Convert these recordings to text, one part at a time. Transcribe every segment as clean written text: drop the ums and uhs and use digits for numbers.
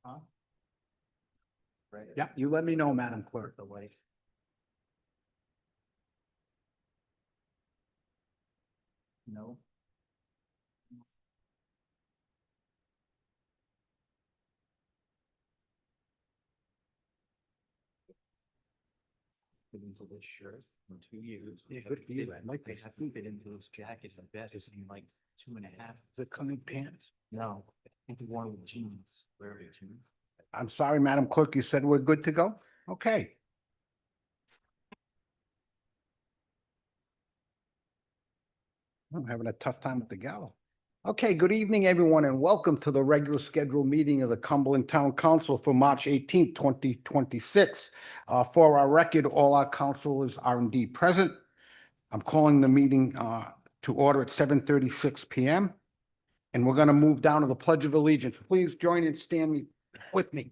Huh? Right. Yeah, you let me know, Madam Clerk. The way. No. Fit into this shirt in 2 years. Yeah, good for you. I like They this. have to fit into this jacket the best in like 2.5. Is it coming pants? No, I think one with jeans. Where are jeans? I'm sorry, Madam Clerk, you said we're good to go? Okay. I'm having a tough time with the gavel. Okay, good evening, everyone, and welcome to the regular scheduled meeting of the Cumberland Town Council for March 18th, 2026. For our record, all our councilors are indeed present. I'm calling the meeting to order at 7:36 p.m. And we're going to move down to the Pledge of Allegiance. Please join and stand with me.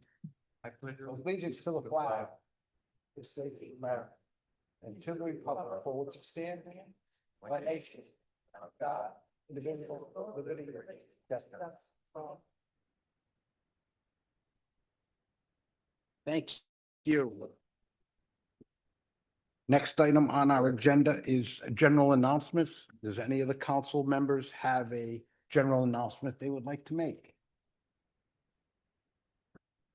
I pledge Allegiance to the flag of the state of America and to the republic for which it stands, one nation, under God, indivisible, with liberty and justice. Thank you. Next item on our agenda is general announcements. Does any of the council members have a general announcement they would like to make?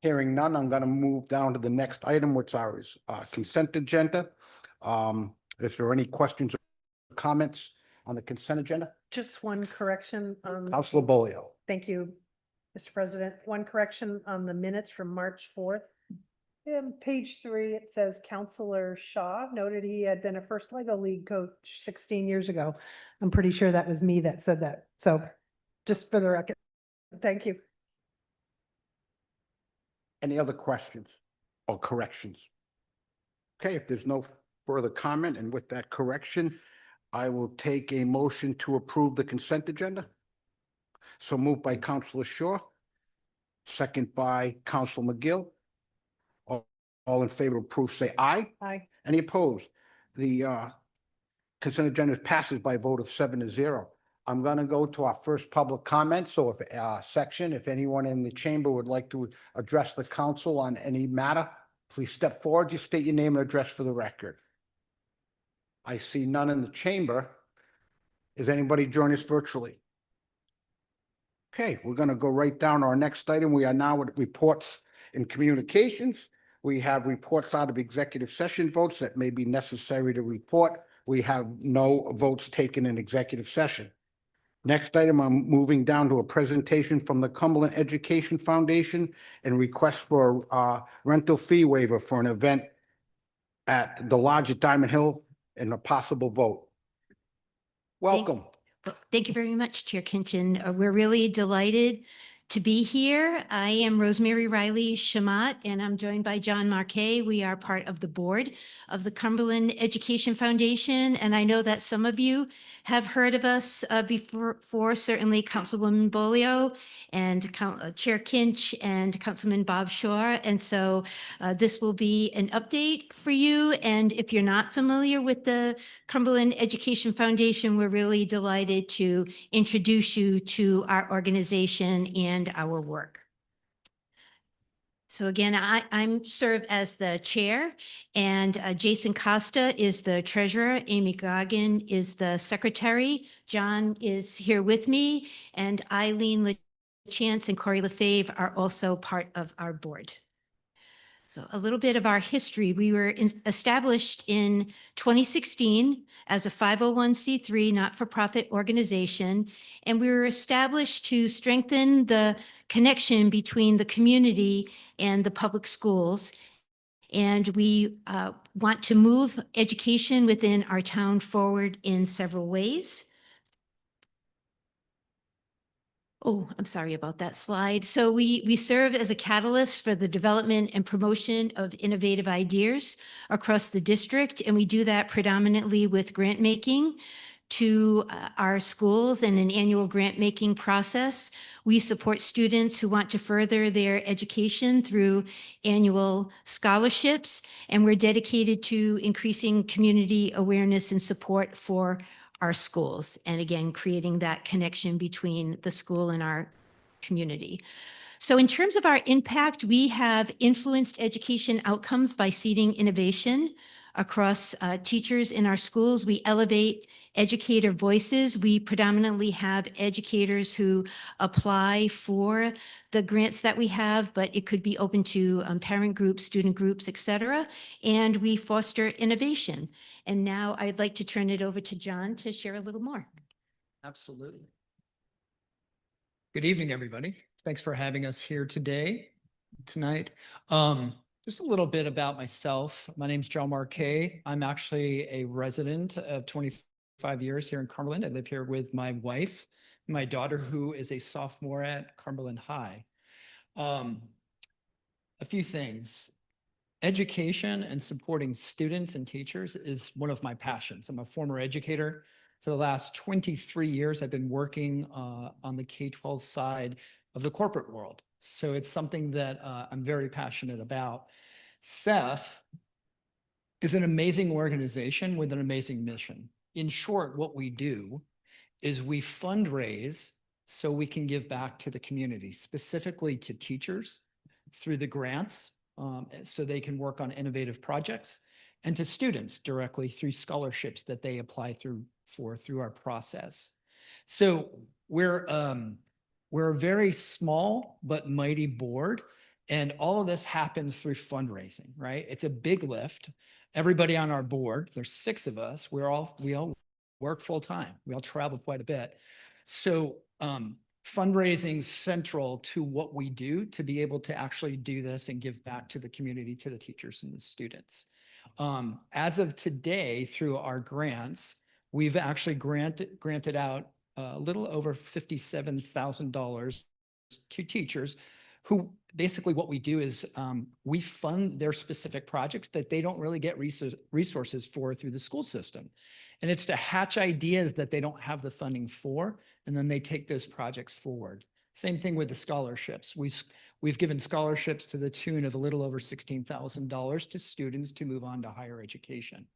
Hearing none, I'm going to move down to the next item, which is consent agenda. If there are any questions or comments on the consent agenda, Just one correction. Councilor Bolio. Thank you, Mr. President. One correction on the minutes from March 4th. Page 3, it says Counselor Shaw noted he had been a first Lego League coach 16 years ago. I'm pretty sure that was me that said that. So just for the record, thank you. Any other questions or corrections? Okay, if there's no further comment, and with that correction, I will take a motion to approve the consent agenda. So moved by Councilor Shaw, second by Councilor McGill. All in favor of proof, say aye. Aye. Any opposed? The consent agenda passes by a vote of 7-0. I'm going to go to our first public comment. So if anyone in the chamber would like to address the council on any matter, please step forward. Just state your name and address for the record. I see none in the chamber. Is anybody joining us virtually? Okay, we're going to go right down to our next item. We are now at reports and communications. We have reports out of executive session votes that may be necessary to report. We have no votes taken in executive session. Next item, I'm moving down to a presentation from the Cumberland Education Foundation and request for a rental fee waiver for an event at the Lodge at Diamond Hill and a possible vote. Welcome. Well, thank you very much, Chair Kinchin. We're really delighted to be here. I am Rosemary Riley Shamat, and I'm joined by John Marquet. We are part of the board of the Cumberland Education Foundation, and I know that some of you have heard of us before, certainly Councilwoman Bolio and Chair Kinch and Councilman Bob Shore. And so this will be an update for you. And if you're not familiar with the Cumberland Education Foundation, we're really delighted to introduce you to our organization and our work. So again, I'm serve as the chair, and Jason Costa is the treasurer. Amy Goggin is the secretary. John is here with me, and Eileen LaChance and Corey LaFave are also part of our board. So a little bit of our history. We were established in 2016 as a 501c3 not-for-profit organization, and we were established to strengthen the connection between the community and the public schools. And we want to move education within our town forward in several ways. Oh, I'm sorry about that slide. So we serve as a catalyst for the development and promotion of innovative ideas across the district, and we do that predominantly with grant making to our schools and an annual grant making process. We support students who want to further their education through annual scholarships, and we're dedicated to increasing community awareness and support for our schools, and again, creating that connection between the school and our community. So in terms of our impact, we have influenced education outcomes by seeding innovation across teachers in our schools. We elevate educator voices. We predominantly have educators who apply for the grants that we have, but it could be open to parent groups, student groups, et cetera. And we foster innovation. And now I'd like to turn it over to John to share a little more. Absolutely. Good evening, everybody. Thanks for having us here tonight. Just a little bit about myself. My name's John Marquet. I'm actually a resident of 25 years here in Cumberland. I live here with my wife, my daughter, who is a sophomore at Cumberland High. A few things. Education and supporting students and teachers is one of my passions. I'm a former educator. For the last 23 years, I've been working on the K-12 side of the corporate world. So it's something that I'm very passionate about. CEF is an amazing organization with an amazing mission. In short, what we do is we fundraise so we can give back to the community, specifically to teachers through the grants, so they can work on innovative projects, and to students directly through scholarships that they apply through our process. So we're a very small but mighty board, and all of this happens through fundraising, right? It's a big lift. Everybody on our board, there's 6 of us, we all work full time. We all travel quite a bit. So fundraising central to what we do to be able to actually do this and give back to the community, to the teachers and the students. As of today, through our grants, we've actually granted out a little over $57,000 to teachers who basically what we do is we fund their specific projects that they don't really get resources for through the school system. And it's to hatch ideas that they don't have the funding for, and then they take those projects forward. Same thing with the scholarships. We've given scholarships to the tune of a little over $16,000 to students to move on to higher education.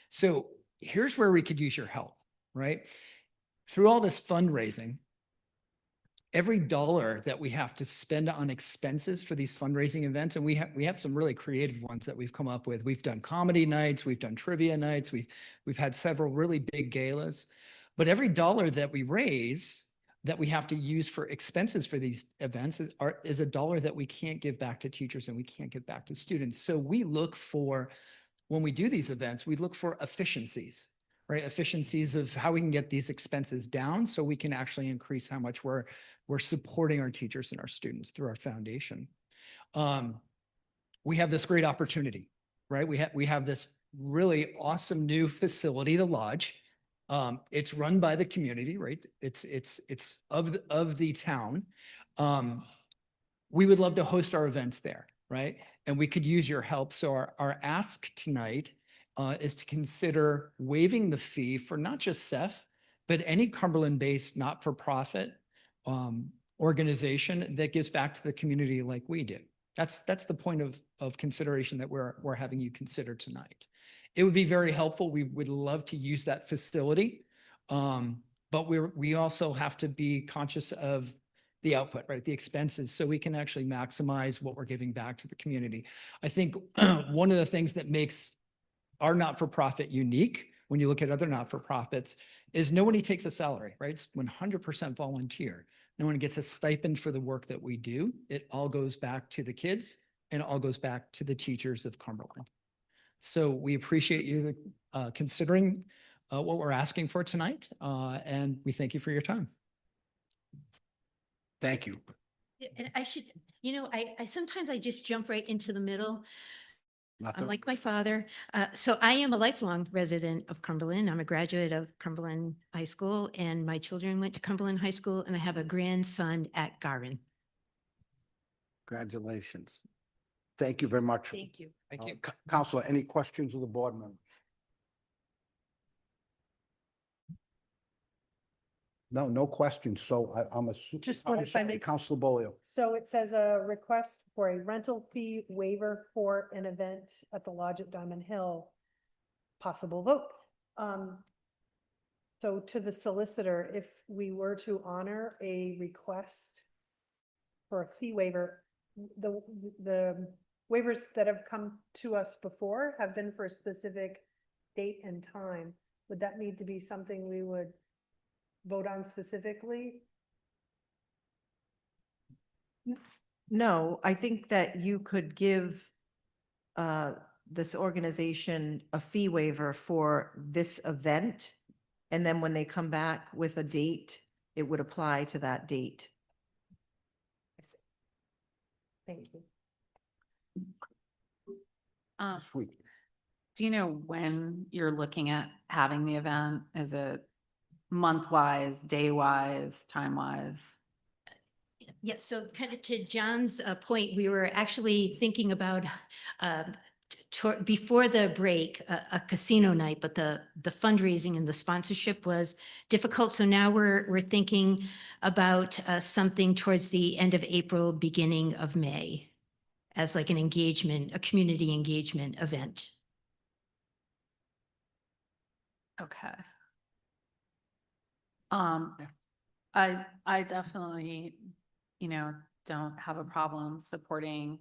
So here's where we could use your help, right? Through all this fundraising, every dollar that we have to spend on expenses for these fundraising events, and we have some really creative ones that we've come up with. We've done comedy nights, we've done trivia nights, we've had several really big galas, but every dollar that we raise that we have to use for expenses for these events is a dollar that we can't give back to teachers and we can't give back to students. So we look for, when we do these events, we look for efficiencies, right? Efficiencies of how we can get these expenses down so we can actually increase how much we're supporting our teachers and our students through our foundation. We have this great opportunity, right? We have this really awesome new facility, the Lodge. It's run by the community, right? It's of the town. We would love to host our events there, right? And we could use your help. So our ask tonight is to consider waiving the fee for not just CEF, but any Cumberland-based not-for-profit organization that gives back to the community like we do. That's the point of consideration that we're having you consider tonight. It would be very helpful. We would love to use that facility, but we also have to be conscious of the output, right? The expenses, so we can actually maximize what we're giving back to the community. I think one of the things that makes our not-for-profit unique, when you look at other not-for-profits, is nobody takes a salary, right? It's 100% volunteer. No one gets a stipend for the work that we do. It all goes back to the kids and it all goes back to the teachers of Cumberland. So we appreciate you considering what we're asking for tonight, and we thank you for your time. Thank you. And I should, I sometimes I just jump right into the middle. Nothing. I'm like my father. So I am a lifelong resident of Cumberland. I'm a graduate of Cumberland High School, and my children went to Cumberland High School, and I have a grandson at Garvin. Congratulations. Thank you very much. Thank you. Thank you. Counselor, any questions of the board members? No questions. So I'm assuming. Just one if I may- Counselor Bolio. So it says a request for a rental fee waiver for an event at the Lodge at Diamond Hill. Possible vote. So to the solicitor, if we were to honor a request for a fee waiver, the waivers that have come to us before have been for a specific date and time. Would that need to be something we would vote on specifically? No, I think that you could give this organization a fee waiver for this event. And then when they come back with a date, it would apply to that date. Thank you. Sweet. Do you know when you're looking at having the event? Is it month-wise, day-wise, time-wise? Yes, so kind of to John's point, we were actually thinking about before the break, a casino night, but the fundraising and the sponsorship was difficult. So now we're thinking about something towards the end of April, beginning of May, as like an engagement, a community engagement event. Okay. Yeah. I definitely, don't have a problem supporting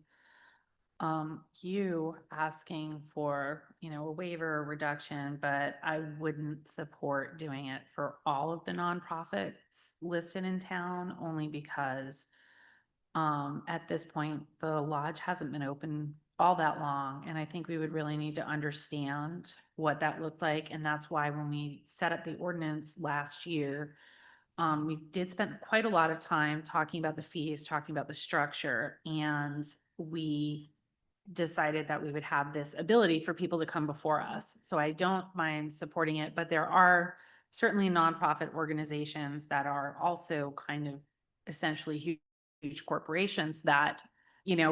you asking for, a waiver or reduction, but I wouldn't support doing it for all of the nonprofits listed in town, only because at this point, the lodge hasn't been open all that long, and I think we would really need to understand what that looked like, and that's why when we set up the ordinance last year, we did spend quite a lot of time talking about the fees, talking about the structure, and we decided that we would have this ability for people to come before us. So I don't mind supporting it, but there are certainly nonprofit organizations that are also kind of essentially huge corporations that,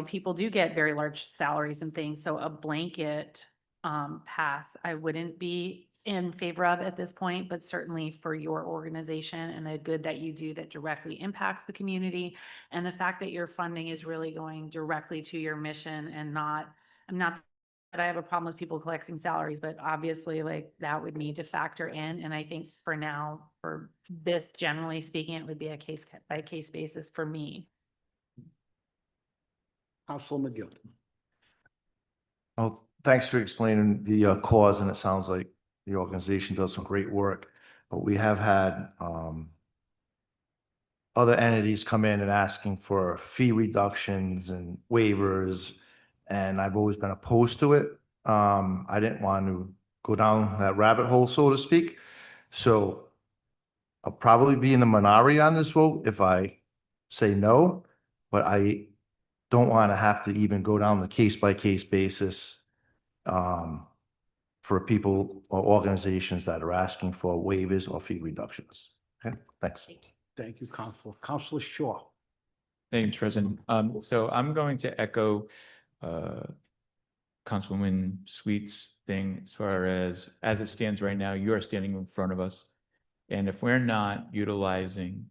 people do get very large salaries and things. So a blanket pass, I wouldn't be in favor of at this point, but certainly for your organization and the good that you do that directly impacts the community. And the fact that your funding is really going directly to your mission and not that I have a problem with people collecting salaries, but obviously like that would need to factor in. And I think for now, for this, generally speaking, it would be a case by case basis for me. Councilor McGill. Oh, thanks for explaining the cause, and it sounds like the organization does some great work, but we have had other entities come in and asking for fee reductions and waivers, and I've always been opposed to it. I didn't want to go down that rabbit hole, so to speak. So I'll probably be in the minority on this vote if I say no, but I don't want to have to even go down the case by case basis for people or organizations that are asking for waivers or fee reductions. Okay, thanks. Thank you, Councilor. Councilor Shaw. Thank you, Mr. President. So I'm going to echo Councilwoman Sweet's thing as far as it stands right now, you are standing in front of us. And if we're not utilizing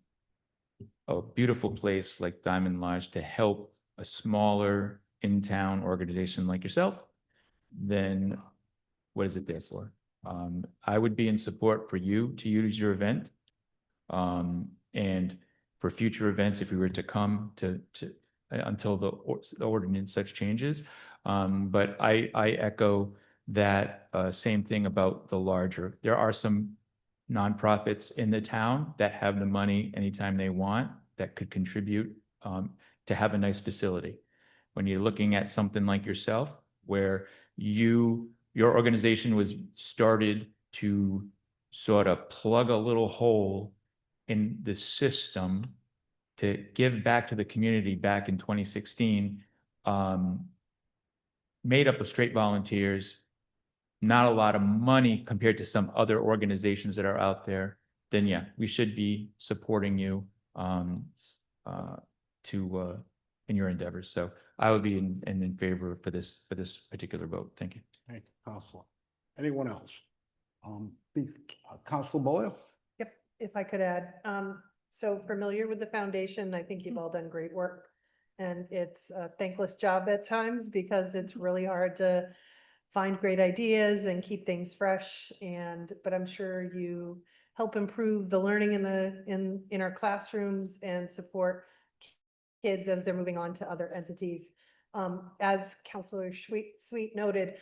a beautiful place like Diamond Lodge to help a smaller in-town organization like yourself, then what is it there for? I would be in support for you to use your event. And for future events, if we were to come to until the ordinance such changes. But I echo that same thing about the larger. There are some nonprofits in the town that have the money anytime they want that could contribute to have a nice facility. When you're looking at something like yourself, where your organization was started to sort of plug a little hole in the system to give back to the community back in 2016, made up of straight volunteers, not a lot of money compared to some other organizations that are out there, then yeah, we should be supporting you in your endeavors. So I would be in favor for this particular vote. Thank you. Thank you, Councilor. Anyone else? Councilor Boyle? Yep, if I could add, so familiar with the foundation, I think you've all done great work. And it's a thankless job at times because it's really hard to find great ideas and keep things fresh. But I'm sure you help improve the learning in our classrooms and support kids as they're moving on to other entities. As Counselor Sweet noted,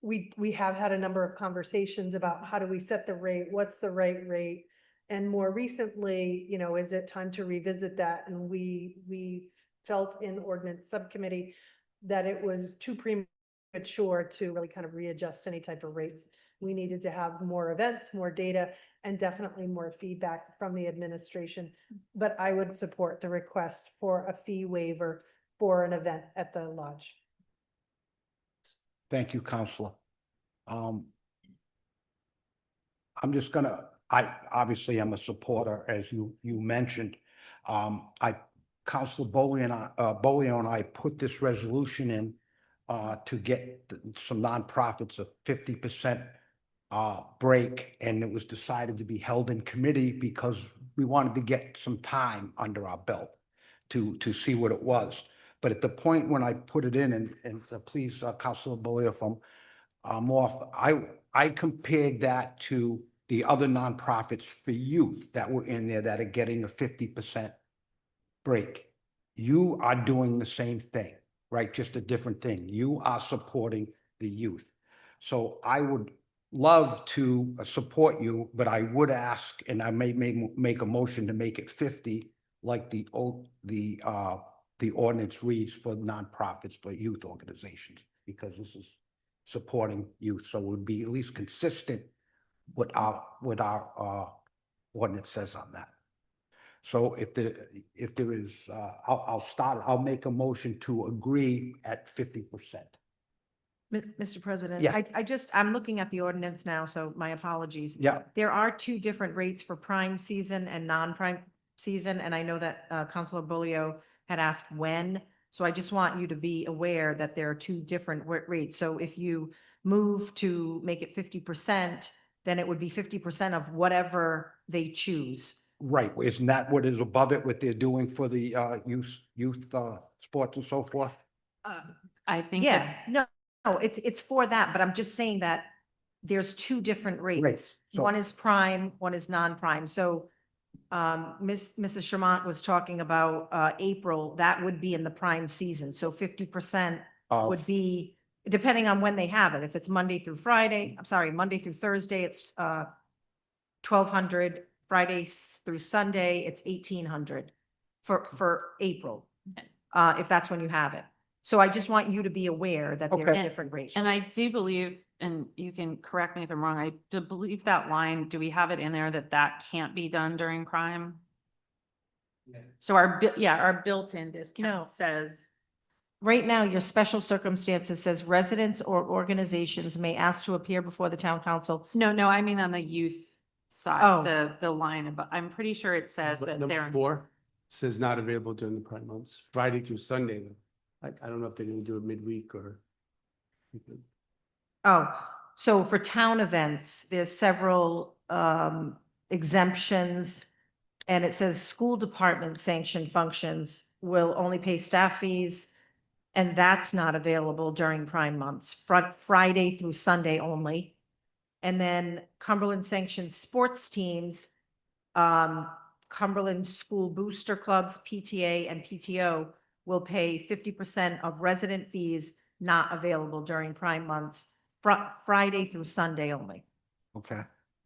we have had a number of conversations about how do we set the rate, what's the right rate? And more recently, is it time to revisit that? And we felt in ordinance subcommittee that it was too premature to really kind of readjust any type of rates. We needed to have more events, more data, and definitely more feedback from the administration. But I would support the request for a fee waiver for an event at the lodge. Thank you, Counselor. I'm just gonna, obviously I'm a supporter, as you mentioned. Counselor Bolio and I put this resolution in to get some nonprofits a 50% break, and it was decided to be held in committee because we wanted to get some time under our belt to see what it was. But at the point when I put it in, and please, Counselor Bolio, if I'm off, I compared that to the other nonprofits for youth that were in there that are getting a 50% break. You are doing the same thing, right? Just a different thing. You are supporting the youth. So I would love to support you, but I would ask, and I may make a motion to make it 50, like the ordinance reads for nonprofits, for youth organizations, because this is supporting youth. So it would be at least consistent with our ordinance says on that. So if there is, I'll make a motion to agree at 50%. Mr. President, Yeah. I'm looking at the ordinance now, so my apologies. Yeah. There are two different rates for prime season and non-prime season, and I know that Councilor Bolio had asked when. So I just want you to be aware that there are two different rates. So if you move to make it 50%, then it would be 50% of whatever they choose. Right, isn't that what is above it, what they're doing for the youth sports and so forth? I think Yeah, that no, it's for that, but I'm just saying that there's two different rates. so- One is prime, one is non-prime. So Mrs. Shermant was talking about April, that would be in the prime season. So 50% would be, depending on when they have it. If it's Monday through Thursday, it's 1,200. Fridays through Sunday, it's 1,800 for April, if that's when you have it. So I just want you to be aware that there are Okay. different rates. And I do believe, and you can correct me if I'm wrong, I do believe that line, do we have it in there that can't be done during prime? So our built-in No. discount says, Right now, your special circumstances says residents or organizations may ask to appear before the town council. no, I mean on the youth Oh. side, the line above, I'm pretty sure it says that Number they're. 4 says not available during the prime months, Friday through Sunday. I don't know if they're gonna do it midweek or. Oh, so for town events, there's several exemptions. And it says school department sanctioned functions will only pay staff fees. And that's not available during prime months, Friday through Sunday only. And then Cumberland sanctioned sports teams, Cumberland School Booster Clubs, PTA and PTO will pay 50% of resident fees not available during prime months, Friday through Sunday only. Okay,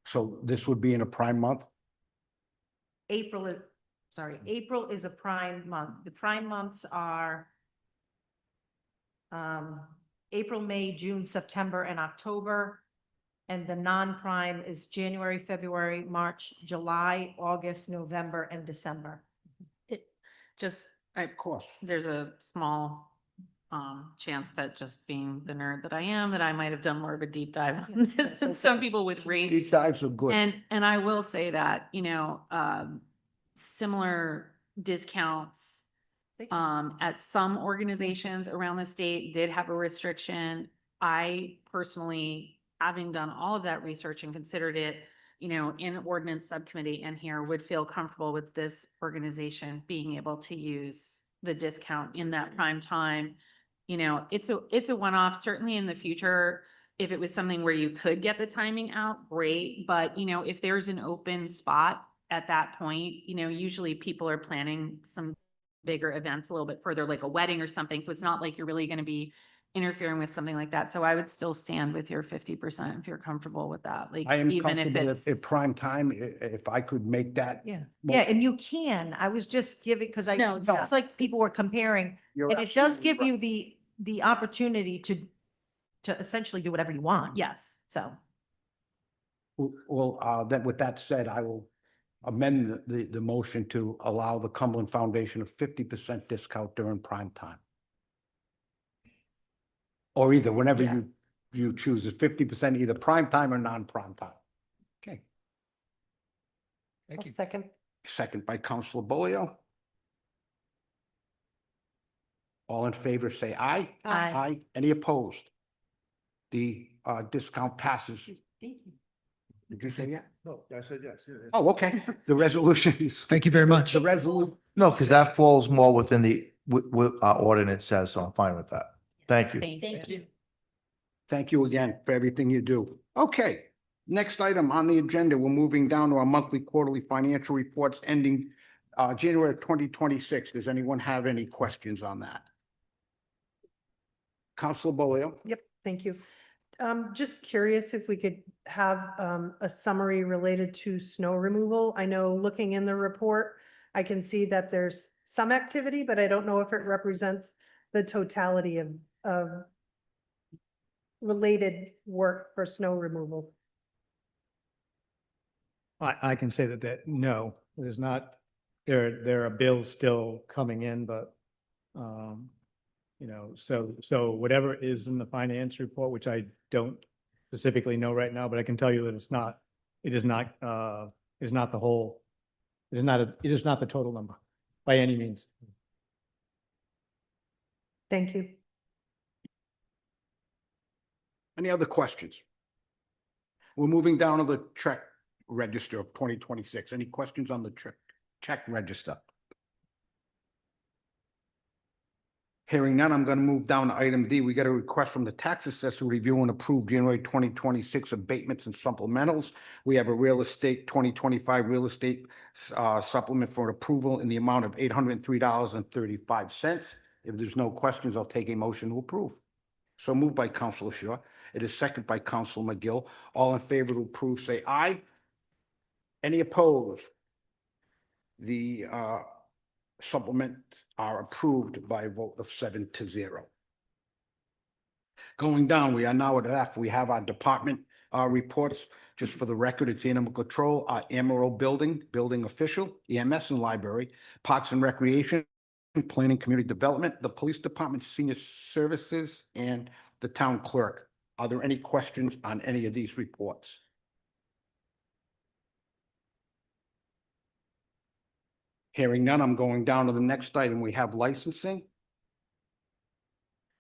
so this would be in a prime month? April is a prime month. The prime months are April, May, June, September, and October. And the non-prime is January, February, March, July, August, November, and December. Of course. There's a small chance that just being the nerd that I am, that I might have done more of a deep dive on this than some people with rates. These dives are good. And I will say that, similar discounts at some organizations around the state did have a restriction. I personally, having done all of that research and considered it, in ordinance subcommittee and here, would feel comfortable with this organization being able to use the discount in that prime time. It's a one-off. Certainly in the future, if it was something where you could get the timing out, great. But, if there's an open spot at that point, usually people are planning some bigger events a little bit further, like a wedding or something. So it's not like you're really going to be interfering with something like that. So I would still stand with your 50% if you're comfortable with that. Like, I am even if comfortable it's. at prime time, if I could make that. Yeah, mo- yeah, and you can. I was just giving, because No, it sounds like people were comparing, You're and it does absolutely give right. you the opportunity to essentially do whatever you want. Yes. So, Well, then with that said, I will amend the motion to allow the Cumberland Foundation a 50% discount during prime time. Or either whenever Yeah. you choose, it's 50% either prime time or non-prime time. Okay, Thank I'll you. second. second by Counselor Bolio. All in favor, say aye. Aye. Aye. Any opposed? The discount passes. Did you say yeah? No, I said yes. Oh, okay. The resolution is. Thank you very much. The resolution, No, because that falls more within the, what our ordinance says, so I'm fine with that. Thank you. Thank you. thank you again for everything you do. Okay, next item on the agenda, we're moving down to our monthly quarterly financial reports ending January 2026. Does anyone have any questions on that? Counselor Bolio? Yep, thank you. Just curious if we could have a summary related to snow removal. I know looking in the report, I can see that there's some activity, but I don't know if it represents the totality of related work for snow removal. I can say that no, there's not, there are bills still coming in, but, you know, so whatever is in the finance report, which I don't specifically know right now, but I can tell you that it is not the whole, it is not the total number by any means. Thank you. Any other questions? We're moving down to the check register of 2026. Any questions on the check register? Hearing none, I'm going to move down to item D. We got a request from the tax assessor to review and approve January 2026 abatements and supplementals. We have a real estate 2025 real estate supplement for approval in the amount of $803.35. If there's no questions, I'll take a motion to approve. So moved by Councilor Shaw. It is second by Councilor McGill. All in favor to approve, say aye. Any opposed? The supplement are approved by a vote of 7-0. Going down, we are now at F. We have our department reports. Just for the record, it's Animal Control, Amarillo Building Official, EMS and Library, Parks and Recreation, Planning Community Development, the Police Department, Senior Services, and the Town Clerk. Are there any questions on any of these reports? Hearing none, I'm going down to the next item. We have licensing.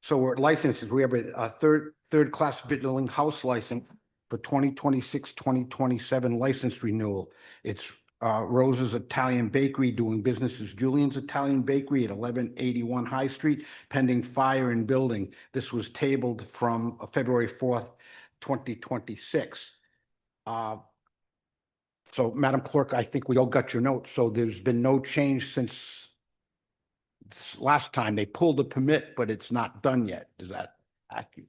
So we're at licenses. We have a third class Bitterling house license for 2026, 2027 license renewal. It's Rose's Italian Bakery doing business as Julian's Italian Bakery at 1181 High Street, pending fire and building. This was tabled from February 4th, 2026. So Madam Clerk, I think we all got your notes. So there's been no change since last time. They pulled the permit, but it's not done yet. Is that accurate?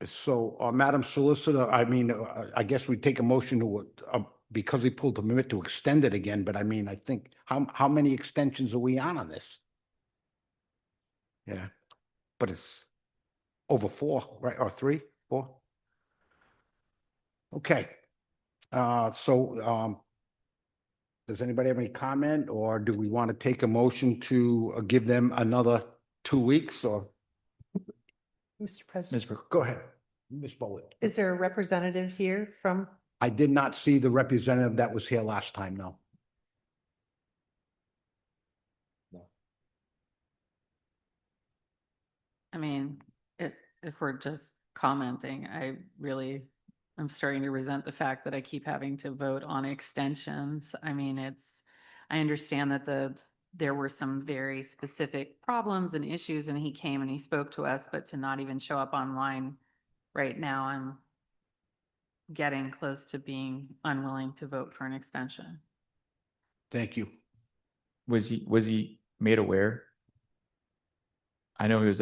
So Madam Solicitor, I mean, I guess we take a motion to, because we pulled the permit, to extend it again, but I mean, I think, how many extensions are we on this? Yeah, but it's over 4, right, or 3, 4? Okay, so does anybody have any comment, or do we want to take a motion to give them another 2 weeks, or? Mr. President, Go ahead, Ms. Bollett. is there a representative here from? I did not see the representative that was here last time, no. I mean, if we're just commenting, I'm starting to resent the fact that I keep having to vote on extensions. I mean, I understand that there were some very specific problems and issues, and he came and he spoke to us, but to not even show up online right now, I'm getting close to being unwilling to vote for an extension. Thank you. was he made aware? I know he was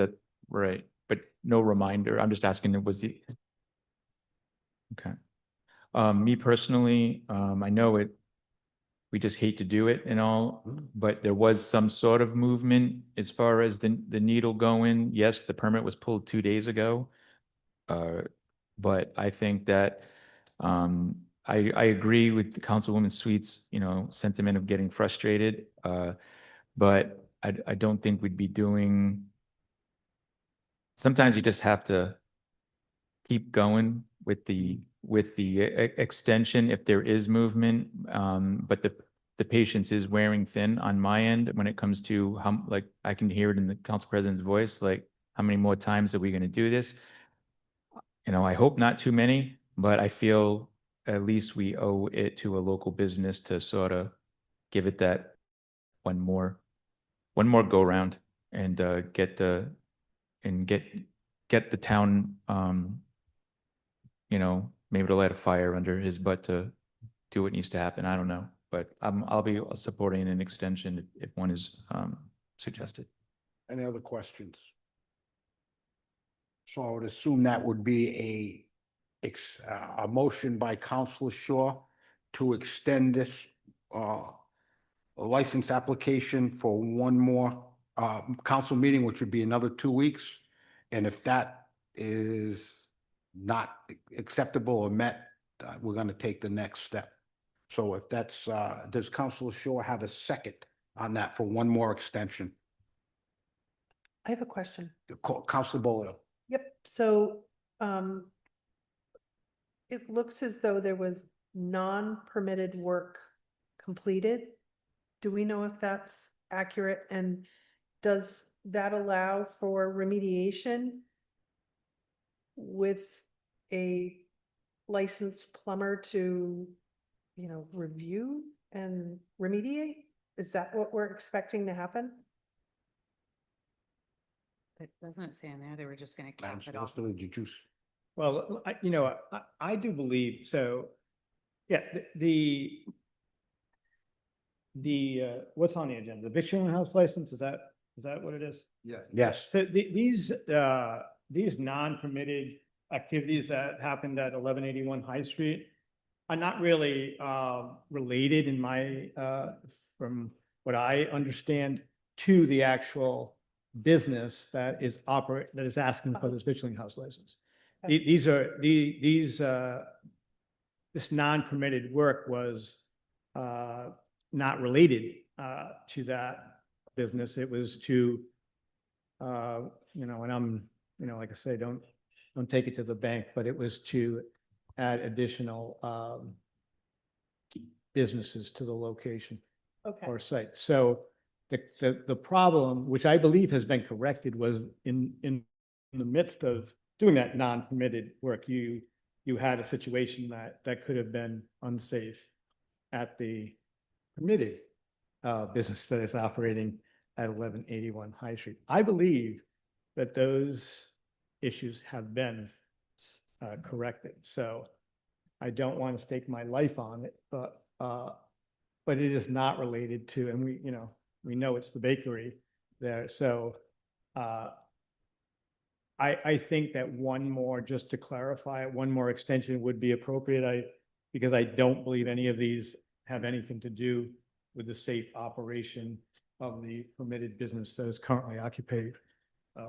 right, but no reminder. I'm just asking, was he? Okay. Me personally, I know we just hate to do it and all, but there was some sort of movement as far as the needle going. Yes, the permit was pulled 2 days ago. But I think that, I agree with the Councilwoman Sweet's, sentiment of getting frustrated. But I don't think we'd be doing, sometimes you just have to keep going with the extension if there is movement. But the patience is wearing thin on my end when it comes to how, like, I can hear it in the council president's voice, like, how many more times are we going to do this? I hope not too many, but I feel at least we owe it to a local business to sort of give it that one more go round and get the town, maybe to light a fire under his butt to do what needs to happen. I don't know, but I'll be supporting an extension if one is suggested. Any other questions? So I would assume that would be a motion by Counselor Shaw to extend this license application for one more council meeting, which would be another 2 weeks. And if that is not acceptable or met, we're going to take the next step. So if that's, does Counselor Shaw have a second on that for one more extension? I have a question. Counselor Bolio. Yep, so, it looks as though there was non-permitted work completed. Do we know if that's accurate? And does that allow for remediation with a licensed plumber to, review and remediate? Is that what we're expecting to happen? But doesn't it say in there they were just gonna Madam cap it off? Solicitor, did you? Well, I do believe, so, yeah, what's on the agenda? The victualling house license, is that what it is? Yes. So these non-permitted activities that happened at 1181 High Street are not really related in my, from what I understand, to the actual business that is asking for this victualling house license. Okay. This non-permitted work was not related to that business. It was to, and I'm, like I say, don't take it to the bank, but it was to add additional businesses to the location Okay, or site. So the problem, which I believe has been corrected, was in the midst of doing that non-permitted work, you had a situation that could have been unsafe at the permitted business that is operating at 1181 High Street. I believe that those issues have been corrected. So I don't want to stake my life on it, but it is not related to, and we know it's the bakery there. So I think that one more, just to clarify, one more extension would be appropriate. Because I don't believe any of these have anything to do with the safe operation of the permitted business that is currently occupying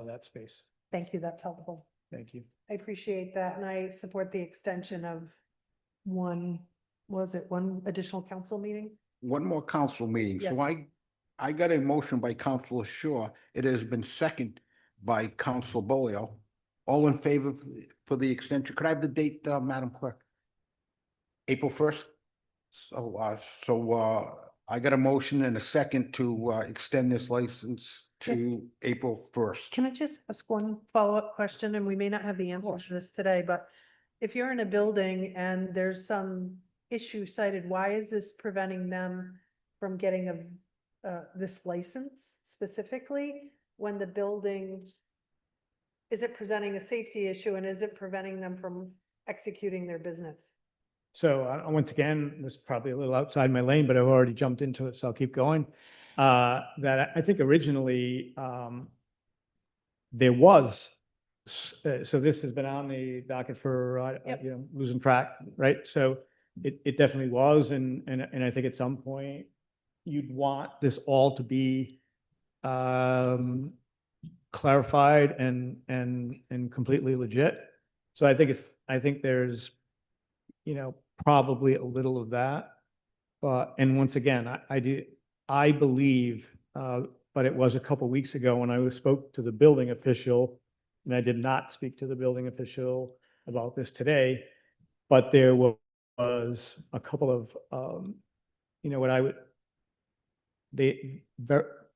that space. thank you, that's helpful. Thank you. I appreciate that, and I support the extension of one additional council meeting? One more council meeting. So I got a motion by Counselor Shaw. It has been seconded by Counselor Bolio. All in favor for the extension? Could I have the date, Madam Clerk? April 1st? So I got a motion and a second to extend this license to April 1st. Can I just ask one follow-up question? And we may not have the answer to this today, but if you're in a building and there's some issue cited, why is this preventing them from getting this license specifically when the building, is it presenting a safety issue and is it preventing them from executing their business? So once again, this is probably a little outside my lane, but I've already jumped into it, so I'll keep going. that I think originally, there was, so this has been on the docket for, Yep. you know, losing track, right? So it definitely was, and I think at some point you'd want this all to be clarified and completely legit. So I think there's, you know, probably a little of that. But, and once again, I believe, but it was a couple weeks ago when I spoke to the building official, and I did not speak to the building official about this today, but there was a couple of, you know,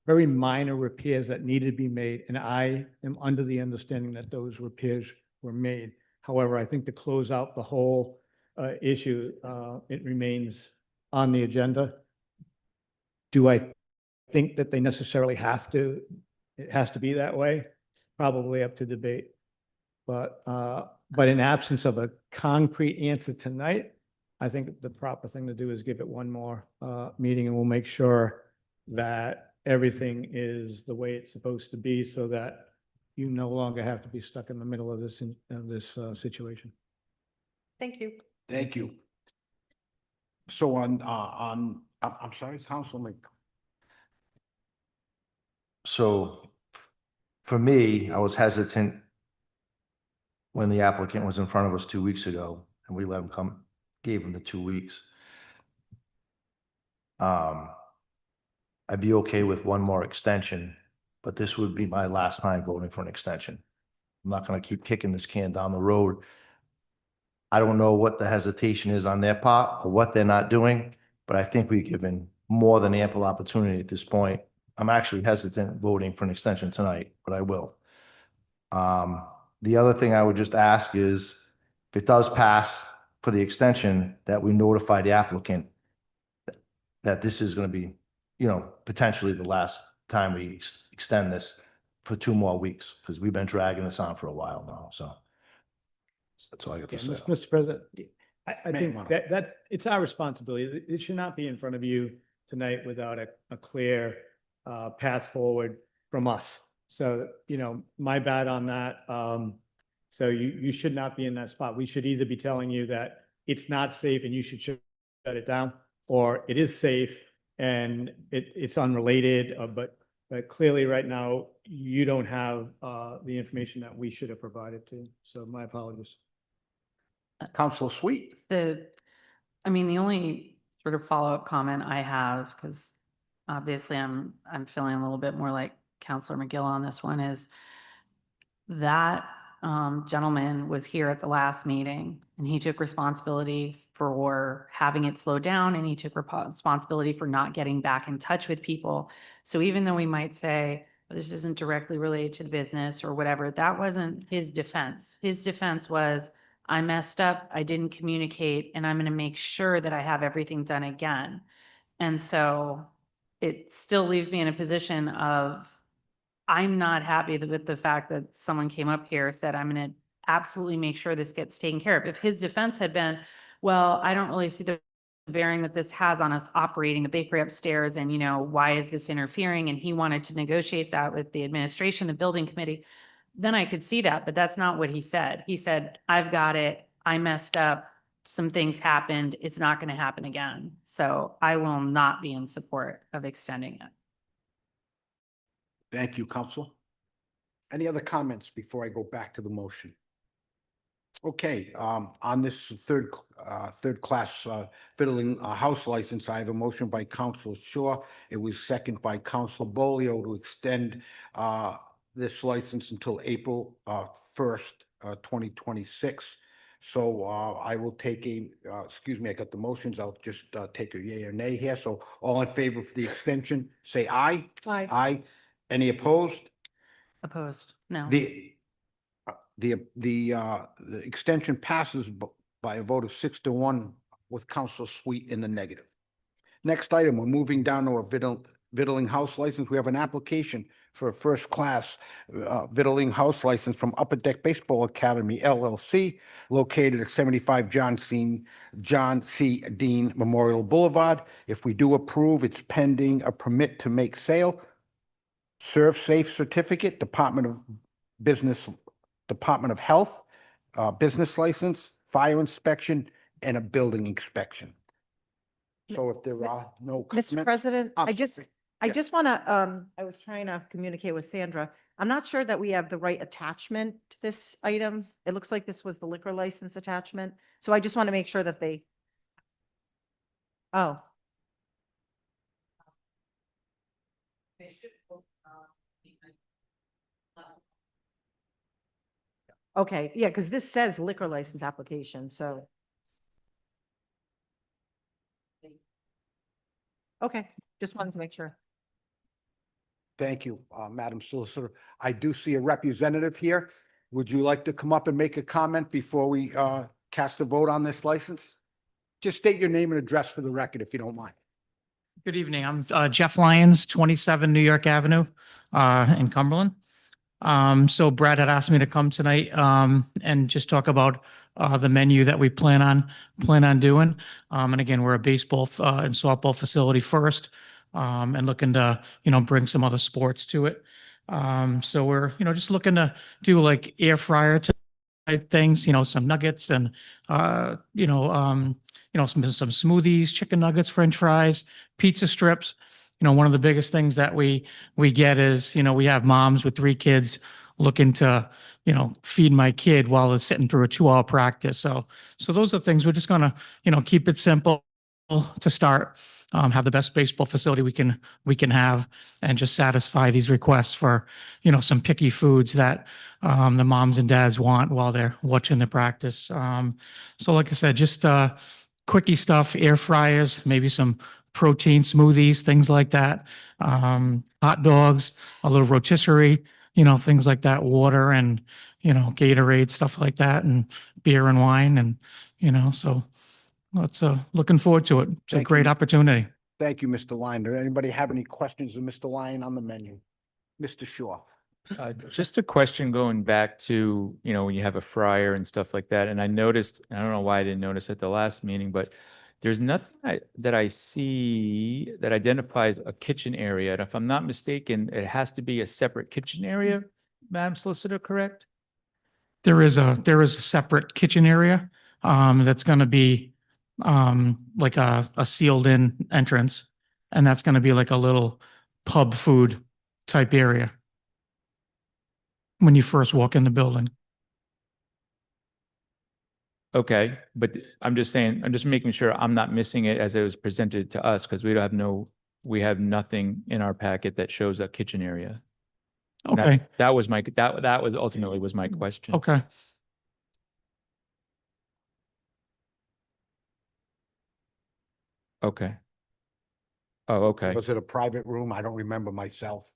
very minor repairs that needed to be made, and I am under the understanding that those repairs were made. However, I think to close out the whole issue, it remains on the agenda. Do I think that they necessarily have to, it has to be that way? Probably up to debate. But in absence of a concrete answer tonight, I think the proper thing to do is give it one more meeting, and we'll make sure that everything is the way it's supposed to be, so that you no longer have to be stuck in the middle of this, situation. Thank you. Thank you. So I'm sorry, Councilman. So for me, I was hesitant when the applicant was in front of us 2 weeks ago and we let him come, gave him the 2 weeks. I'd be okay with one more extension, but this would be my last time voting for an extension. I'm not going to keep kicking this can down the road. I don't know what the hesitation is on their part or what they're not doing, but I think we've given more than ample opportunity at this point. I'm actually hesitant voting for an extension tonight, but I will. The other thing I would just ask is, if it does pass for the extension, that we notify the applicant that this is going to be, you know, potentially the last time we extend this for 2 more weeks, because we've been dragging this on for a while now, so. That's all I got to Yeah, say. Mr. President, I May think wanna- that it's our responsibility. It should not be in front of you tonight without a clear path forward from us. So, you know, my bad on that. So you should not be in that spot. We should either be telling you that it's not safe and you should shut it down, or it is safe and it's unrelated, but clearly right now, you don't have the information that we should have provided to. So my apologies. Council Sweet. I mean, the only sort of follow-up comment I have, because obviously I'm feeling a little bit more like Counselor McGill on this one, is that gentleman was here at the last meeting and he took responsibility for having it slow down, and he took responsibility for not getting back in touch with people. So even though we might say, this isn't directly related to the business or whatever, that wasn't his defense. His defense was, I messed up, I didn't communicate, and I'm going to make sure that I have everything done again. And so it still leaves me in a position of, I'm not happy with the fact that someone came up here, said, I'm going to absolutely make sure this gets taken care of. If his defense had been, well, I don't really see the bearing that this has on us operating the bakery upstairs, and, you know, why is this interfering? And he wanted to negotiate that with the administration, the building committee, then I could see that, but that's not what he said. He said, I've got it, I messed up, some things happened, it's not going to happen again. So I will not be in support of extending it. Thank you, Council. Any other comments before I go back to the motion? Okay, on this third class fiddling house license, I have a motion by Council Shaw. It was seconded by Council Bolio to extend this license until April 1st, 2026. So I will take excuse me, I got the motions. I'll just take a yay or nay here. So all in favor of the extension, say aye. Aye. Aye. Any opposed? Opposed? No. The extension passes by a vote of 6-1 with Council Sweet in the negative. Next item, we're moving down to a Vittling House License. We have an application for a first-class Vittling House License from Upper Deck Baseball Academy LLC, located at 75 John C. Dean Memorial Boulevard. If we do approve, it's pending a permit to make sale, Serve Safe certificate, Department of Health, business license, fire inspection, and a building inspection. So if there are no Mr. comments. President, I'm I just sorry. want to, I was trying to communicate with Sandra. I'm not sure that we have the right attachment to this item. It looks like this was the liquor license attachment. So I just want to make sure that they. Oh. Okay, yeah, because this says liquor license application, so. Okay, just wanted to make sure. Thank you, Madam Solicitor. I do see a representative here. Would you like to come up and make a comment before we cast a vote on this license? Just state your name and address for the record, if you don't mind. Good evening. I'm Jeff Lyons, 27 New York Avenue in Cumberland. So Brad had asked me to come tonight and just talk about the menu that we plan on doing. And again, we're a baseball and softball facility first, and looking to, bring some other sports to it. So we're, just looking to do like air fryer type things, some nuggets and, some smoothies, chicken nuggets, French fries, pizza strips. One of the biggest things that we get is, we have moms with 3 kids looking to, feed my kid while it's sitting through a 2-hour practice. So those are things we're just gonna, keep it simple to start, have the best baseball facility we can have, and just satisfy these requests for, some picky foods that the moms and dads want while they're watching the practice. So like I said, just quickie stuff, air fryers, maybe some protein smoothies, things like that. Hot dogs, a little rotisserie, things like that, water and, Gatorade, stuff like that, and beer and wine. And, so let's, looking forward to it. It's a Thank great you. opportunity. Thank you, Mr. Lyon. Does anybody have any questions of Mr. Lyon on the menu? Mr. Shaw. Just a question going back to, when you have a fryer and stuff like that, and I noticed, I don't know why I didn't notice at the last meeting, but there's nothing that I see that identifies a kitchen area. And if I'm not mistaken, it has to be a separate kitchen area, Madam Solicitor, correct? There is a separate kitchen area, that's going to be, like a sealed in entrance. And that's going to be like a little pub food type area when you first walk in the building. Okay, but I'm just saying, I'm just making sure I'm not missing it as it was presented to us, because we have nothing in our packet that shows a kitchen area. Okay, That was that was ultimately was my question. okay. Okay. Oh, okay. Was it a private room? I don't remember myself.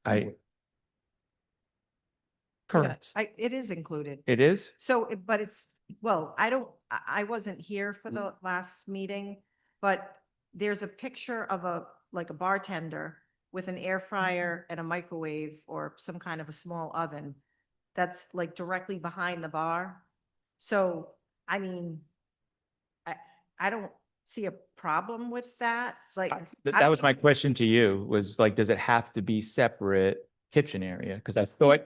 Correct. It is included. It is? So, but it's, well, I wasn't here for the last meeting, but there's a picture of like a bartender with an air fryer and a microwave or some kind of a small oven that's like directly behind the bar. So, I mean, I don't see a problem with that. Like, That was my question to you, was like, does it have to be separate kitchen area? Because I thought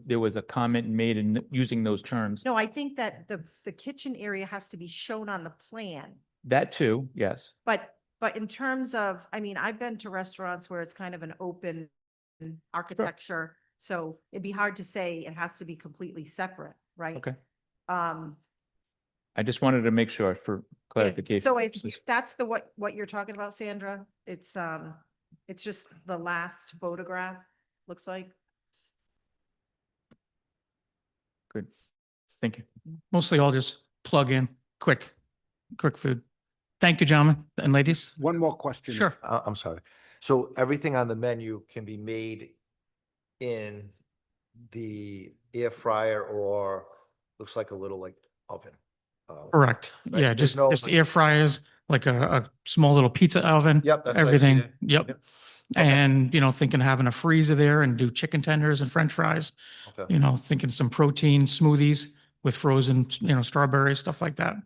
there was a comment made in using those terms. no, I think that the kitchen area has to be shown on the plan. That too, yes. But in terms of, I mean, I've been to restaurants where it's kind of an open architecture. So it'd be hard to say it has to be completely separate, right? Okay. Um, I just wanted to make sure for yeah. clarification. So if purposes. that's what you're talking about, Sandra, it's just the last photograph, looks like. Good. Thank you. Mostly all just plug in, quick food. Thank you, gentlemen and ladies. One more question. Sure. I'm sorry. So everything on the menu can be made in the air fryer, or looks like a little like oven? Correct. Right, Yeah, there's just no- air fryers, like a small little pizza oven. Yep, that's what I see Everything, there. yep. Yep. Okay. And, thinking of having a freezer there and do chicken tenders and french fries, Okay. thinking some protein smoothies with frozen, strawberries, stuff like that.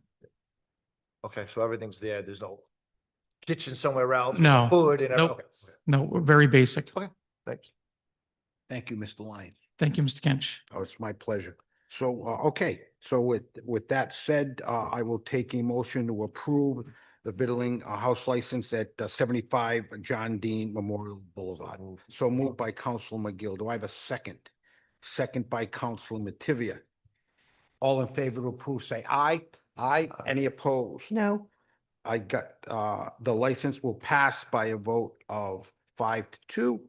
Okay, so everything's there. There's no kitchen somewhere else. with No, a hood and nope. okay. Okay. No, we're very basic. Thanks. Thank you, Mr. Lyons. Thank you, Mr. Kinch. Oh, it's my pleasure. So, okay, so with that said, I will take a motion to approve the Vittling house license at 75 John Dean Memorial Boulevard. So moved by Council McGill. Do I have a second? Second by Council Mativia. All in favor to approve, say aye. Aye. Any opposed? No, I got, the license will pass by a vote of 5-2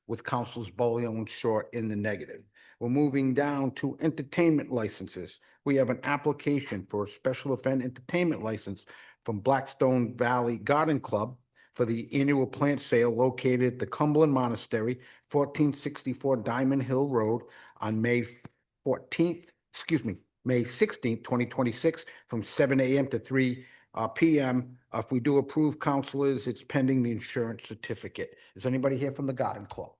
with Councilors Bolio and Short in the negative. We're moving down to entertainment licenses. We have an application for a special event entertainment license from Blackstone Valley Garden Club for the annual plant sale located at the Cumberland Monastery, 1464 Diamond Hill Road on May 16th, 2026, from 7 a.m. to 3 p.m. If we do approve, councilors, it's pending the insurance certificate. Is anybody here from the Garden Club?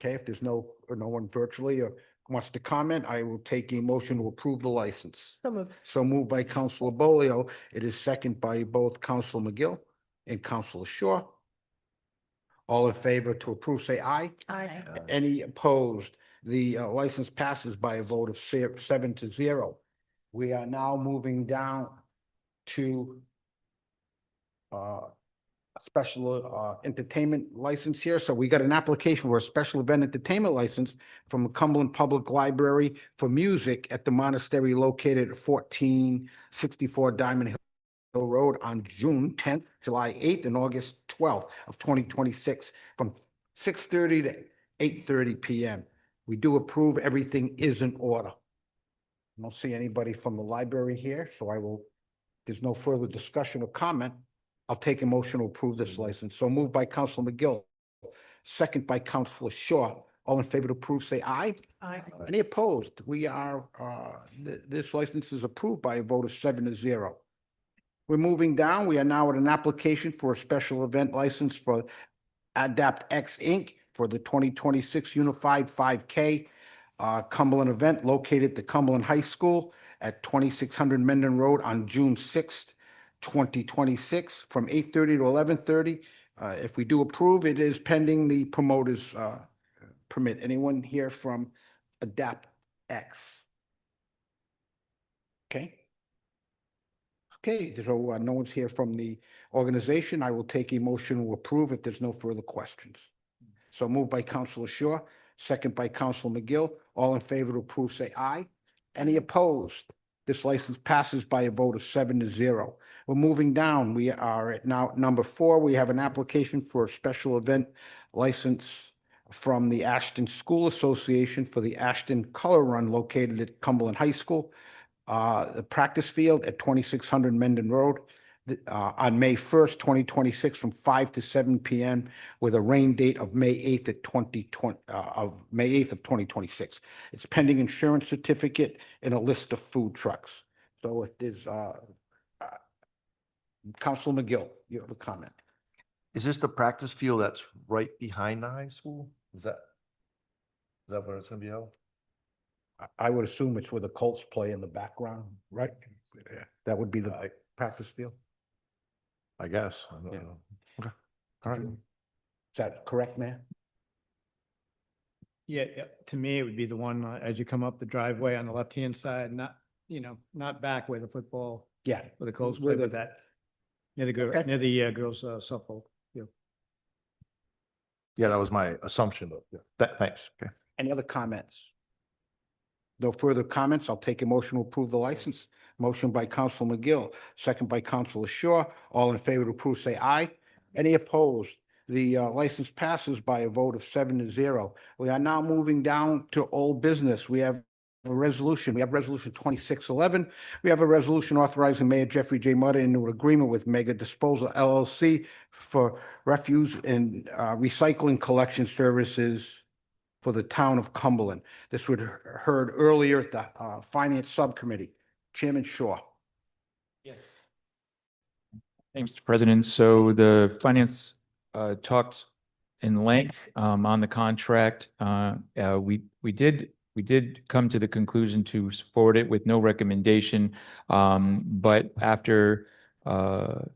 Okay, if there's no one virtually or wants to comment, I will take a motion to approve the license. so moved. So moved by Councilor Bolio. It is second by both Councilor McGill and Councilor Shaw. All in favor to approve, say aye. Aye. Any opposed? The license passes by a vote of 7-0. We are now moving down to special entertainment license here. So we got an application for a special event entertainment license from Cumberland Public Library for music at the monastery located at 1464 Diamond Hill Road on June 10th, July 8th, and August 12th of 2026 from 6:30 to 8:30 p.m. We do approve. Everything is in order. I don't see anybody from the library here, so there's no further discussion or comment. I'll take a motion to approve this license. So moved by Councilor McGill, second by Councilor Shaw. All in favor to approve, say aye. Aye. Any opposed? We are, this license is approved by a vote of 7-0. We're moving down. We are now at an application for a special event license for Adapt X Inc. for the 2026 Unified 5K Cumberland event located at the Cumberland High School at 2600 Mendon Road on June 6th, 2026 from 8:30 to 11:30. If we do approve, it is pending the promoter's permit. Anyone here from Adapt X? Okay. Okay, so no one's here from the organization. I will take a motion to approve if there's no further questions. So moved by Councilor Shaw, second by Councilor McGill. All in favor to approve, say aye. Any opposed? This license passes by a vote of 7-0. We're moving down. We are at now number 4. We have an application for a special event license from the Ashton School Association for the Ashton Color Run located at Cumberland High School, the practice field at 2600 Mendon Road on May 1st, 2026 from 5 to 7 p.m. with a rain date of May 8th of 2026. It's pending insurance certificate and a list of food trucks. So if there's Councilor McGill, you have a comment. Is this the practice field that's right behind the high school? Is that where it's gonna be held? I would assume it's where the Colts play in the background, right? Yeah. That would be the practice field. I guess. I don't know. Okay. All right. Is that correct, man? Yeah, to me, it would be the one as you come up the driveway on the left-hand side, not back where the football, Yeah. where the Colts Where play, the- but that near the Okay. girls softball field. Yeah, that was my assumption, but yeah. Thanks. Okay. Any other comments? No further comments. I'll take a motion to approve the license. Motion by Councilor McGill, second by Councilor Shaw. All in favor to approve, say aye. Any opposed? The license passes by a vote of 7-0. We are now moving down to old business. We have a resolution. We have resolution 2611. We have a resolution authorizing Mayor Jeffrey J. Mutter into an agreement with Mega Disposal LLC for refuse and recycling collection services for the town of Cumberland. This was heard earlier at the Finance Subcommittee. Chairman Shaw. Yes. Thanks, Mr. President. So the finance talked in length on the contract. We did come to the conclusion to forward it with no recommendation. But after an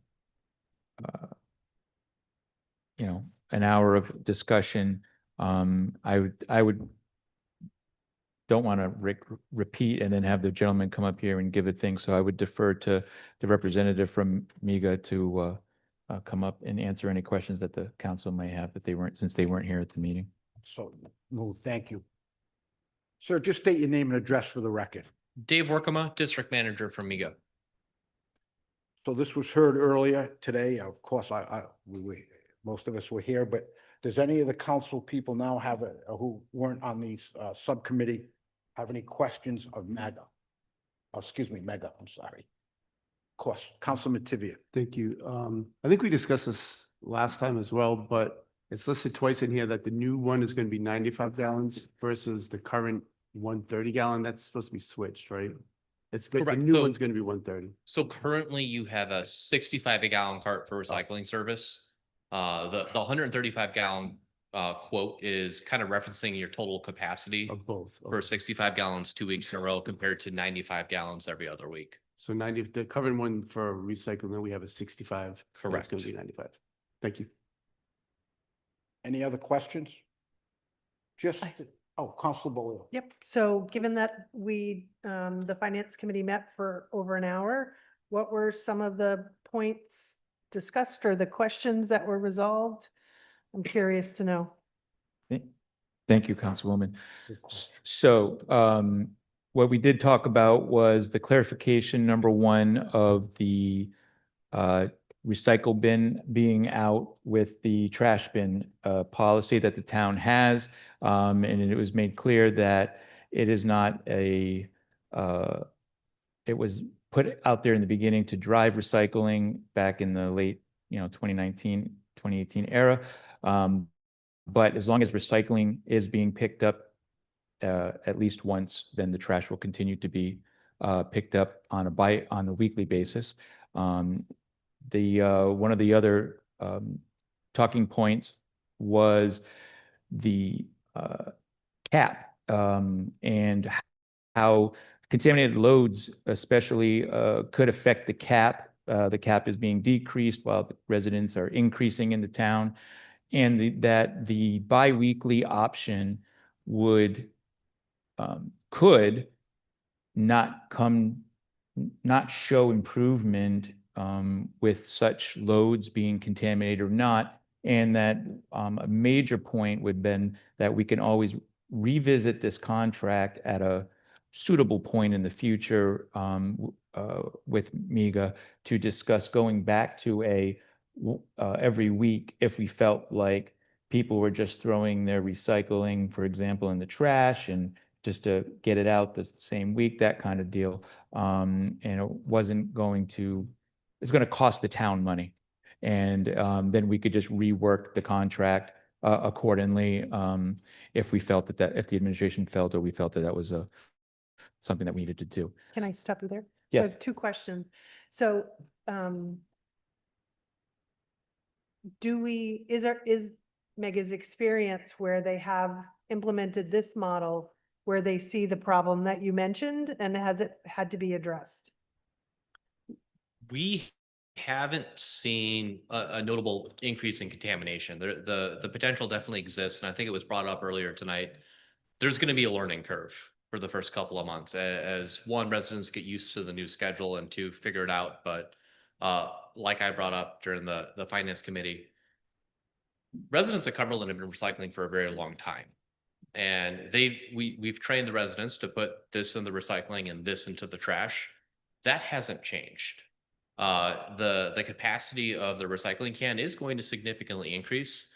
hour of discussion, I would don't want to repeat and then have the gentleman come up here and give a thing. So I would defer to the representative from MEGA to come up and answer any questions that the council may have since they weren't here at the meeting. So move, thank you. Sir, just state your name and address for the record. Dave Workema, District Manager from MEGA. So this was heard earlier today. Of course, most of us were here, but does any of the council people now have, who weren't on the subcommittee, have any questions of MEGA? Oh, excuse me, Mega, I'm sorry. Of course, Councilman Tivia. Thank you. I think we discussed this last time as well, but it's listed twice in here that the new one is going to be 95 gallons versus the current 130 gallon. That's supposed to be switched, right? It's good. The Correct. new So- one's going to be 130. So currently you have a 65-gallon cart for recycling service. The 135-gallon quote is kind of referencing your total capacity Of both. for 65 gallons 2 weeks in a row compared to 95 gallons every other week. So 90, the current one for recycling, then we have a 65. and It's Correct. going to be 95. Thank you. Any other questions? Just, I- oh, Council Bolio. Yep. So given that the finance committee met for over an hour, what were some of the points discussed or the questions that were resolved? I'm curious to know. Thank you, Councilwoman. So what we did talk about was the clarification, number one, of the recycle bin being out with the trash bin policy that the town has. And it was made clear that it is not it was put out there in the beginning to drive recycling back in the late, 2019, 2018 era. But as long as recycling is being picked up at least once, then the trash will continue to be picked up on a weekly basis. One of the other talking points was the cap and how contaminated loads especially could affect the cap. The cap is being decreased while the residents are increasing in the town, and that the biweekly option could not show improvement with such loads being contaminated or not, and that a major point would have been that we can always revisit this contract at a suitable point in the future with MEGA to discuss going back to every week if we felt like people were just throwing their recycling, for example, in the trash and just to get it out the same week, that kind of deal. And it's going to cost the town money. And then we could just rework the contract accordingly if we felt if the administration felt or we felt that was something that we needed to do. Can I stop you there? So I Yes. have two questions. So is Mega's experience where they have implemented this model where they see the problem that you mentioned, and has it had to be addressed? We haven't seen a notable increase in contamination. The potential definitely exists, and I think it was brought up earlier tonight. There's going to be a learning curve for the first couple of months as one, residents get used to the new schedule, and two, figure it out. But like I brought up during the finance committee, residents at Cumberland have been recycling for a very long time. And we've trained the residents to put this in the recycling and this into the trash. That hasn't changed. The capacity of the recycling can is going to significantly increase.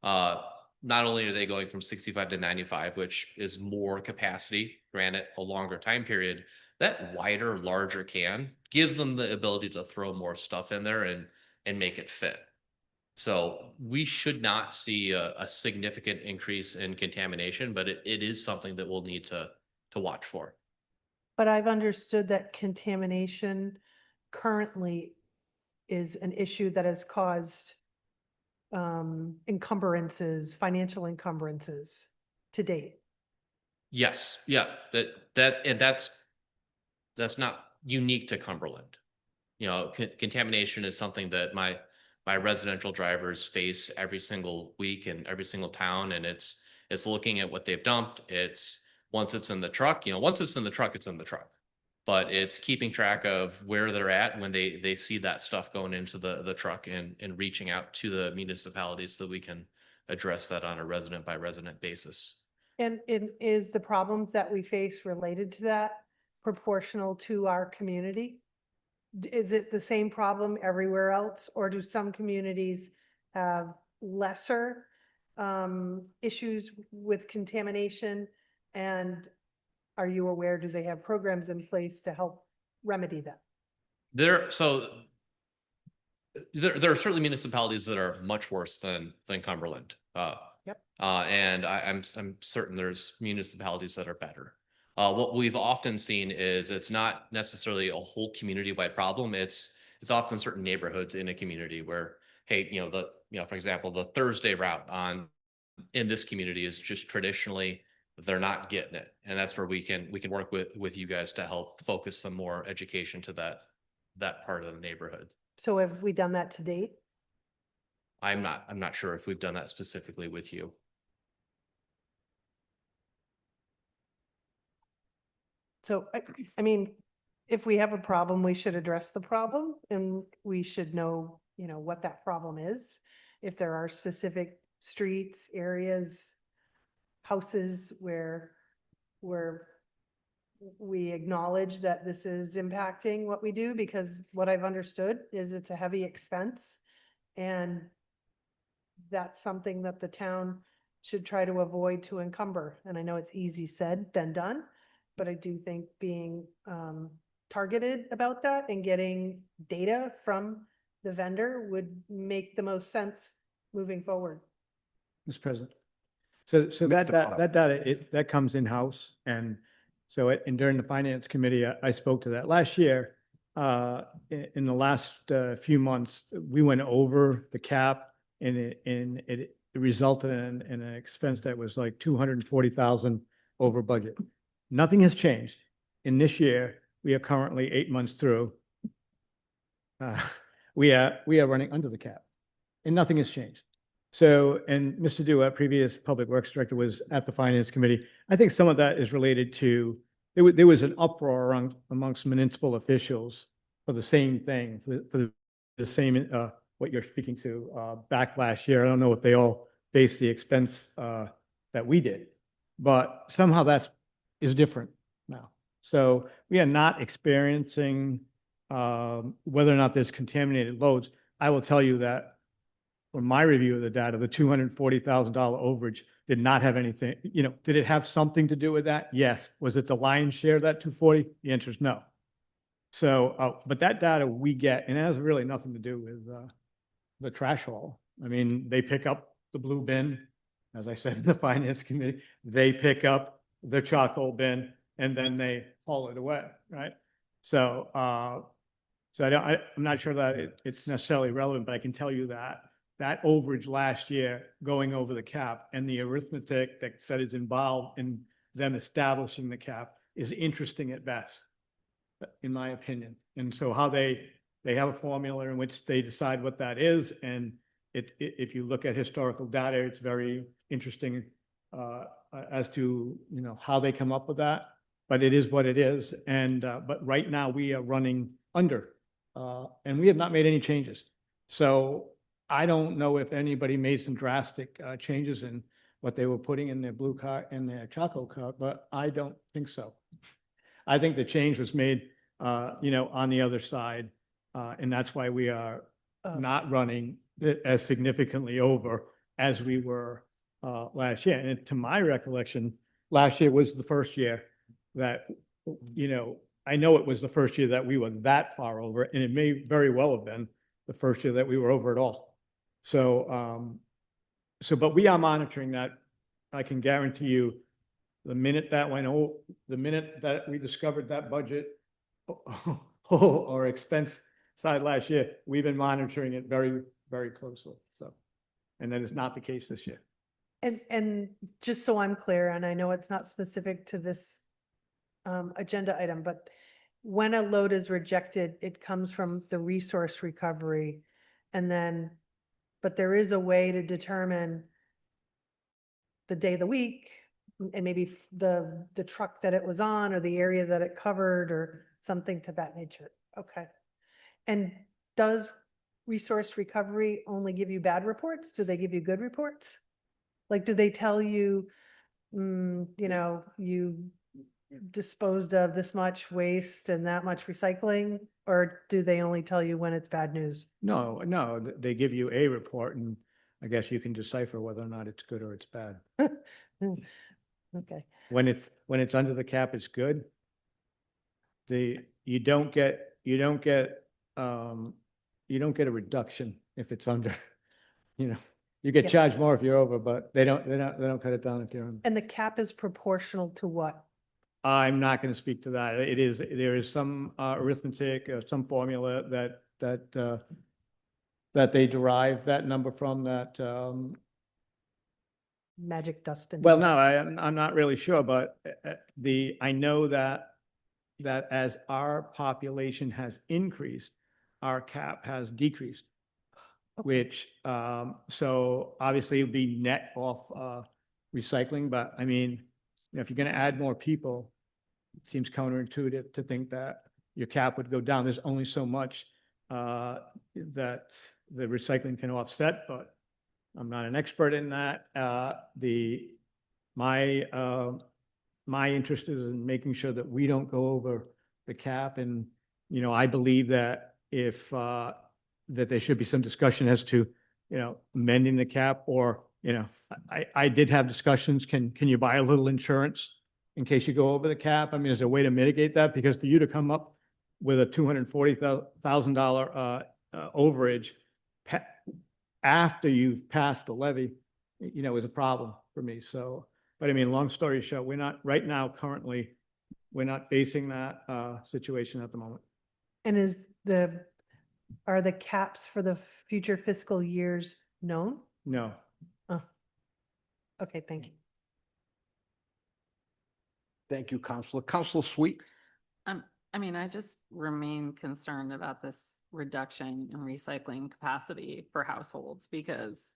Not only are they going from 65 to 95, which is more capacity, granted a longer time period, that wider, larger can gives them the ability to throw more stuff in there and make it fit. So we should not see a significant increase in contamination, but it is something that we'll need to watch for. But I've understood that contamination currently is an issue that has caused encumbrances, financial encumbrances to date. Yes, yeah, and that's not unique to Cumberland. You know, contamination is something that my residential drivers face every single week in every single town, and it's looking at what they've dumped. It's once it's in the truck, you know, once it's in the truck, it's in the truck. But it's keeping track of where they're at when they see that stuff going into the truck and reaching out to the municipalities so that we can address that on a resident by resident basis. And is the problems that we face related to that proportional to our community? Is it the same problem everywhere else, or do some communities have lesser issues with contamination? And are you aware, do they have programs in place to help remedy that? There are certainly municipalities that are much worse than Cumberland. Yep. And I'm certain there's municipalities that are better. What we've often seen is it's not necessarily a whole community-wide problem. It's often certain neighborhoods in a community where, hey, for example, the Thursday route in this community is just traditionally they're not getting it, and that's where we can work with you guys to help focus some more education to that part of the neighborhood. So have we done that to date? I'm not sure if we've done that specifically with you. So, I mean, if we have a problem, we should address the problem, and we should know, what that problem is. If there are specific streets, areas, houses where we acknowledge that this is impacting what we do, because what I've understood is it's a heavy expense. And that's something that the town should try to avoid to encumber. And I know it's easy said than done, but I do think being targeted about that and getting data from the vendor would make the most sense moving forward. Mr. President. So that data, that comes in-house. And so during the finance committee, I spoke to that last year. In the last few months, we went over the cap, and it resulted in an expense that was like 240,000 over budget. Nothing has changed. In this year, we are currently 8 months through. We are running under the cap, and nothing has changed. So, and Mr. Dew, our previous Public Works Director, was at the Finance Committee. I think some of that is related to, there was an uproar amongst municipal officials for the same thing, for the same, what you're speaking to, back last year. I don't know if they all faced the expense that we did, but somehow is different now. So we are not experiencing whether or not there's contaminated loads. I will tell you that from my review of the data, the $240,000 overage did not have anything, did it have something to do with that? Yes. Was it the lion's share of that 240? The answer is no. So, but that data we get, and it has really nothing to do with the trash haul. I mean, they pick up the blue bin, as I said in the Finance Committee, they pick up the charcoal bin, and then they haul it away, right? So, I'm not sure that it's necessarily relevant, but I can tell you that overage last year going over the cap and the arithmetic that is involved in them establishing the cap is interesting at best, in my opinion. And so how they have a formula in which they decide what that is. And if you look at historical data, it's very interesting as to, how they come up with that, but it is what it is. And, but right now we are running under, and we have not made any changes. So I don't know if anybody made some drastic changes in what they were putting in their blue cart and their charcoal cart, but I don't think so. I think the change was made, on the other side, and that's why we are not running as significantly over as we were last year. And to my recollection, last year was the first year that, I know it was the first year that we were that far over, and it may very well have been the first year that we were over at all. So, but we are monitoring that. I can guarantee you, the minute that we discovered that budget or expense side last year. We've been monitoring it very, very closely, so. And that is not the case this year. And just so I'm clear, and I know it's not specific to this agenda item, but when a load is rejected, it comes from the resource recovery. And then, but there is a way to determine the day of the week and maybe the truck that it was on or the area that it covered or something to that nature. Okay. And does resource recovery only give you bad reports? Do they give you good reports? Like, do they tell you, you disposed of this much waste and that much recycling? Or do they only tell you when it's bad news? No, they give you a report and I guess you can decipher whether or not it's good or it's bad. Okay. When it's under the cap, it's good. You don't get a reduction if it's under, you get Yeah. charged more if you're over, but they don't cut it down if you're under. And the cap is proportional to what? I'm not going to speak to that. There is some arithmetic, some formula that they derive that number from that, Magic dust and. well, no, I'm not really sure, but I know that as our population has increased, our cap has decreased. Which, so obviously it'll be net off recycling, but I mean, if you're going to add more people, it seems counterintuitive to think that your cap would go down. There's only so much that the recycling can offset, but I'm not an expert in that. My interest is in making sure that we don't go over the cap, and I believe that that there should be some discussion as to amending the cap, or I did have discussions. Can you buy a little insurance in case you go over the cap? I mean, is there a way to mitigate that? Because for you to come up with a $240,000 overage after you've passed the levy, is a problem for me. So, but I mean, long story short, we're not right now, currently, we're not facing that situation at the moment. And are the caps for the future fiscal years known? No. Oh. Okay, thank you. Thank you, Counselor. Counselor Sweet? I just remain concerned about this reduction in recycling capacity for households, because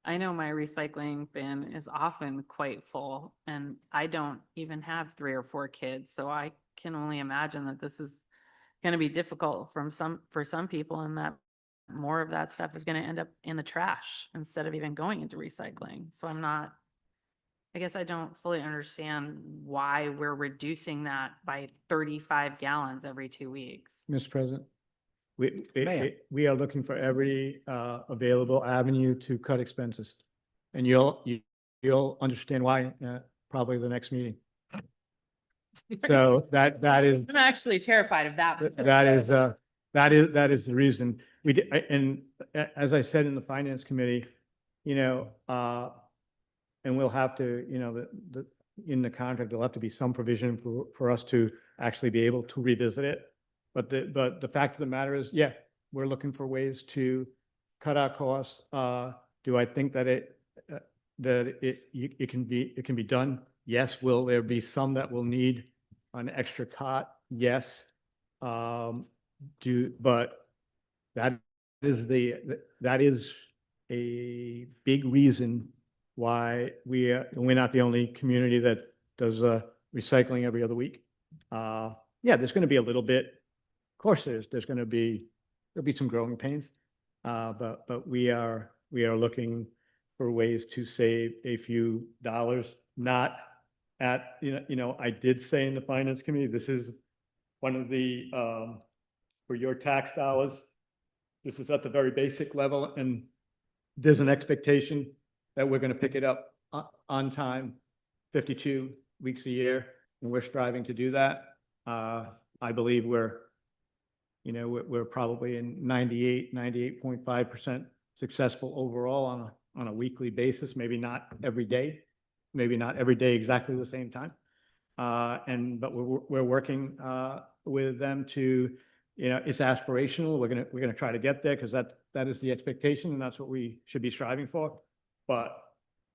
I know my recycling bin is often quite full and I don't even have 3 or 4 kids. So I can only imagine that this is going to be difficult for some people, and that more of that stuff is going to end up in the trash instead of even going into recycling. So I guess I don't fully understand why we're reducing that by 35 gallons every 2 weeks. Mr. President, Mayor. we are looking for every available avenue to cut expenses. And you'll understand why probably the next meeting. So that is, I'm actually terrified of that. that is the reason we did. And as I said in the finance committee, and we'll have to, in the contract, there'll have to be some provision for us to actually be able to revisit it. But the fact of the matter is, yeah, we're looking for ways to cut our costs. Do I think that it can be done? Yes. Will there be some that will need an extra cot? Yes. But that is a big reason why we're not the only community that does recycling every other week. Yeah, there's going to be a little bit. Of course, there'll be some growing pains, but we are looking for ways to save a few dollars. Not at I did say in the finance committee, this is one of the for your tax dollars. This is at the very basic level, and there's an expectation that we're going to pick it up on time, 52 weeks a year, and we're striving to do that. I believe we're probably in 98.5% successful overall on a weekly basis. Maybe not every day exactly the same time. But we're working with them to you know, it's aspirational. We're gonna try to get there because that is the expectation and that's what we should be striving for. But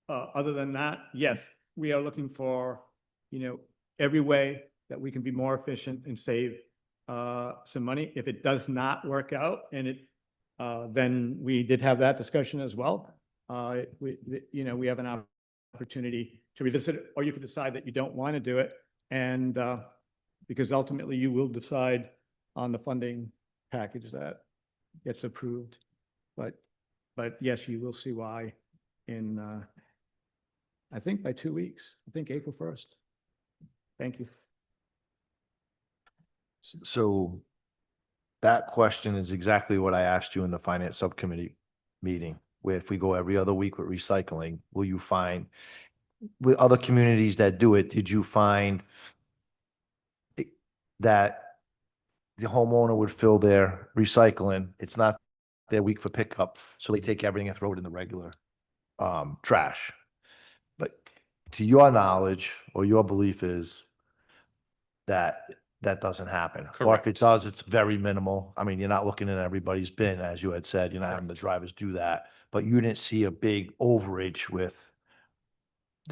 other than that, yes, we are looking for, you know, every way that we can be more efficient and save some money. If it does not work out and then we did have that discussion as well. You know, we have an opportunity to revisit it, or you could decide that you don't want to do it. And because ultimately you will decide on the funding package that gets approved. But yes, you will see why in, I think by 2 weeks, I think April 1st. Thank you. So that question is exactly what I asked you in the finance subcommittee meeting, where if we go every other week with recycling, will you find with other communities that do it, did you find that the homeowner would fill their recycling? It's not their week for pickup, so they take everything and throw it in the regular trash. But to your knowledge or your belief is that that doesn't happen. Or if it Correct. does, it's very minimal. I mean, you're not looking in everybody's bin, as you had said, you're not having the drivers do that, but you didn't see a big overage with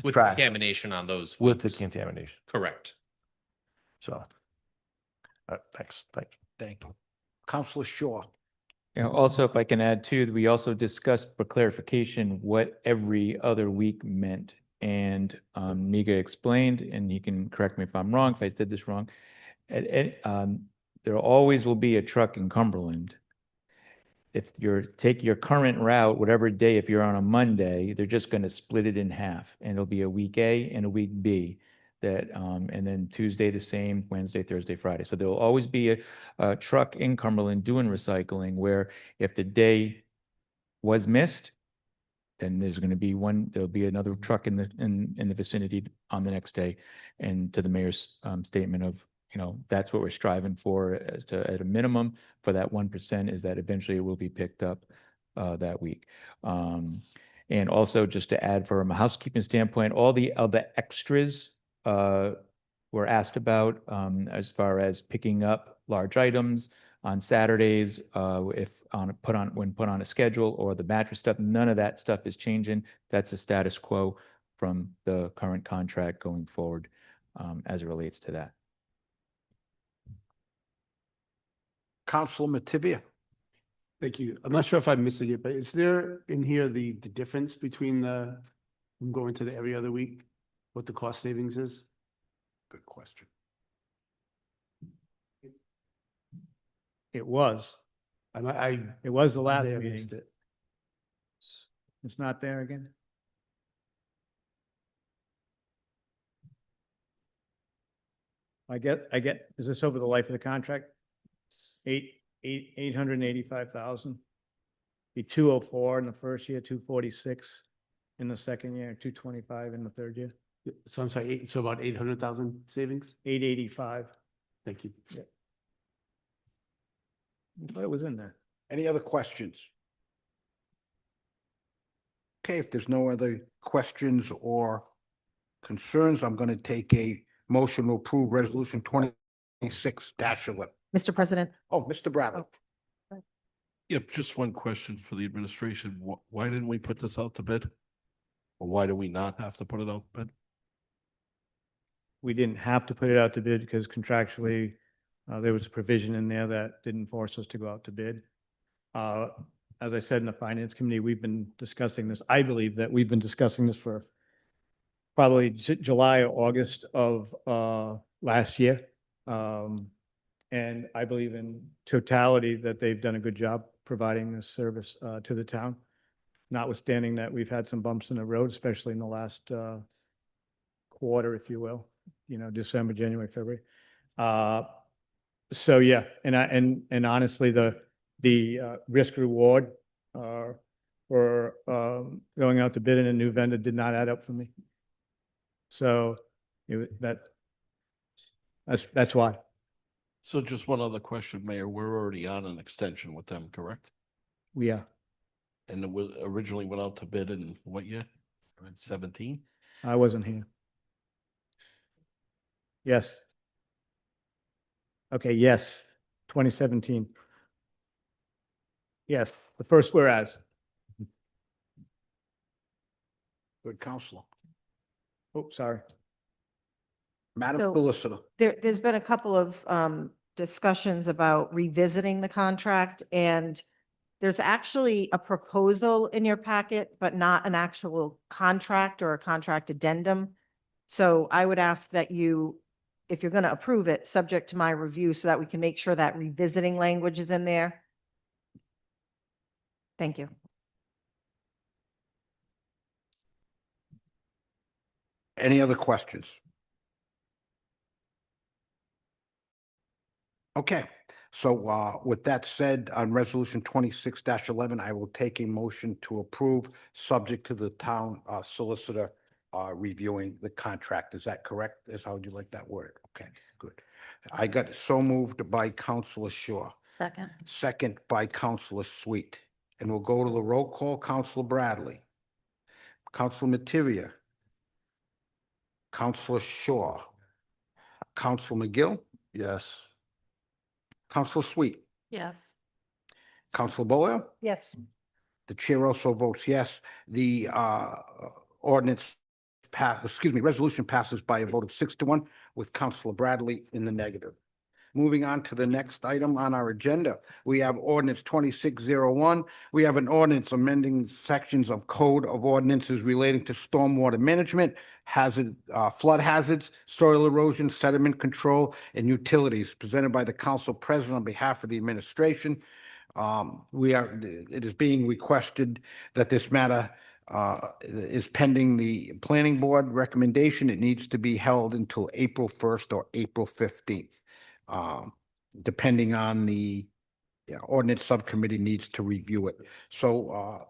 With trash, contamination on those. with the weeks. contamination. Correct. So, thanks. Thank you. Counselor Shaw. You know, also, if I can add too, we also discussed for clarification what every other week meant. And Miga explained, and he can correct me if I'm wrong, if I did this wrong. There always will be a truck in Cumberland. If you're take your current route, whatever day, if you're on a Monday, they're just going to split it in half, and it'll be a week A and a week B. That and then Tuesday the same, Wednesday, Thursday, Friday. So there will always be a truck in Cumberland doing recycling. Where if the day was missed, then there's going to be there'll be another truck in the vicinity on the next day. And to the mayor's statement of, you know, that's what we're striving for as to at a minimum for that 1% is that eventually it will be picked up that week. And also just to add from a housekeeping standpoint, all the other extras were asked about as far as picking up large items on Saturdays, when put on a schedule, or the mattress stuff. None of that stuff is changing. That's the status quo from the current contract going forward as it relates to that. Counselor Mativia. Thank you. I'm not sure if I'm missing it, but is there in here the difference between I'm going to the every other week, what the cost savings is? Good question. It was. I It was the last may have meeting. missed it. It's not there again? I get, is this over the life of the contract? 885,000. Be 204 in the first year, 246 in the second year, 225 in the third year, So I'm sorry, so about 800,000 savings? 885. Thank you. I thought it was in there. Any other questions? Okay, if there's no other questions or concerns, I'm going to take a motion to approve resolution 26-11. Mr. President, Oh, Mr. Bradley. Yep, just one question for the administration. Why didn't we put this out to bid? Or why do we not have to put it out to bid? We didn't have to put it out to bid because contractually, there was a provision in there that didn't force us to go out to bid. As I said in the finance committee, we've been discussing this. I believe that we've been discussing this for probably July or August of last year. And I believe in totality that they've done a good job providing this service to the town, notwithstanding that we've had some bumps in the road, especially in the last quarter, if you will, you know, December, January, February. So yeah, and honestly, the risk reward for going out to bid in a new vendor did not add up for me. So that's why. So just one other question, Mayor. We're already on an extension with them, correct? We are. And it was originally went out to bid in what year? 17? I wasn't here. Yes. Okay, yes. 2017. Yes, the first whereas. Good, Counselor. Oh, sorry. Madam So- Solicitor. There's been a couple of discussions about revisiting the contract, and there's actually a proposal in your packet, but not an actual contract or a contract addendum. So I would ask that you, if you're going to approve it, subject to my review so that we can make sure that revisiting language is in there. Thank you. Any other questions? Okay, so with that said, on resolution 26-11, I will take a motion to approve, subject to the town solicitor reviewing the contract. Is that correct? Is how would you like that worded? Okay, good. I got so moved by Counselor Shaw, Second. second by Counselor Sweet. And we'll go to the roll call. Counselor Bradley, Counselor Materia, Counselor Shaw, Counselor McGill, Yes. Counselor Sweet, Yes. Counselor Bowyer. Yes. The chair also votes yes. The resolution passes by a vote of 6-1 with Counselor Bradley in the negative. Moving on to the next item on our agenda, we have ordinance 2601. We have an ordinance amending sections of Code of Ordinances relating to stormwater management, flood hazards, soil erosion, sediment control, and utilities, presented by the council president on behalf of the administration. It is being requested that this matter is pending the planning board recommendation. It needs to be held until April 1st or April 15th. Depending on the ordinance subcommittee needs to review it. So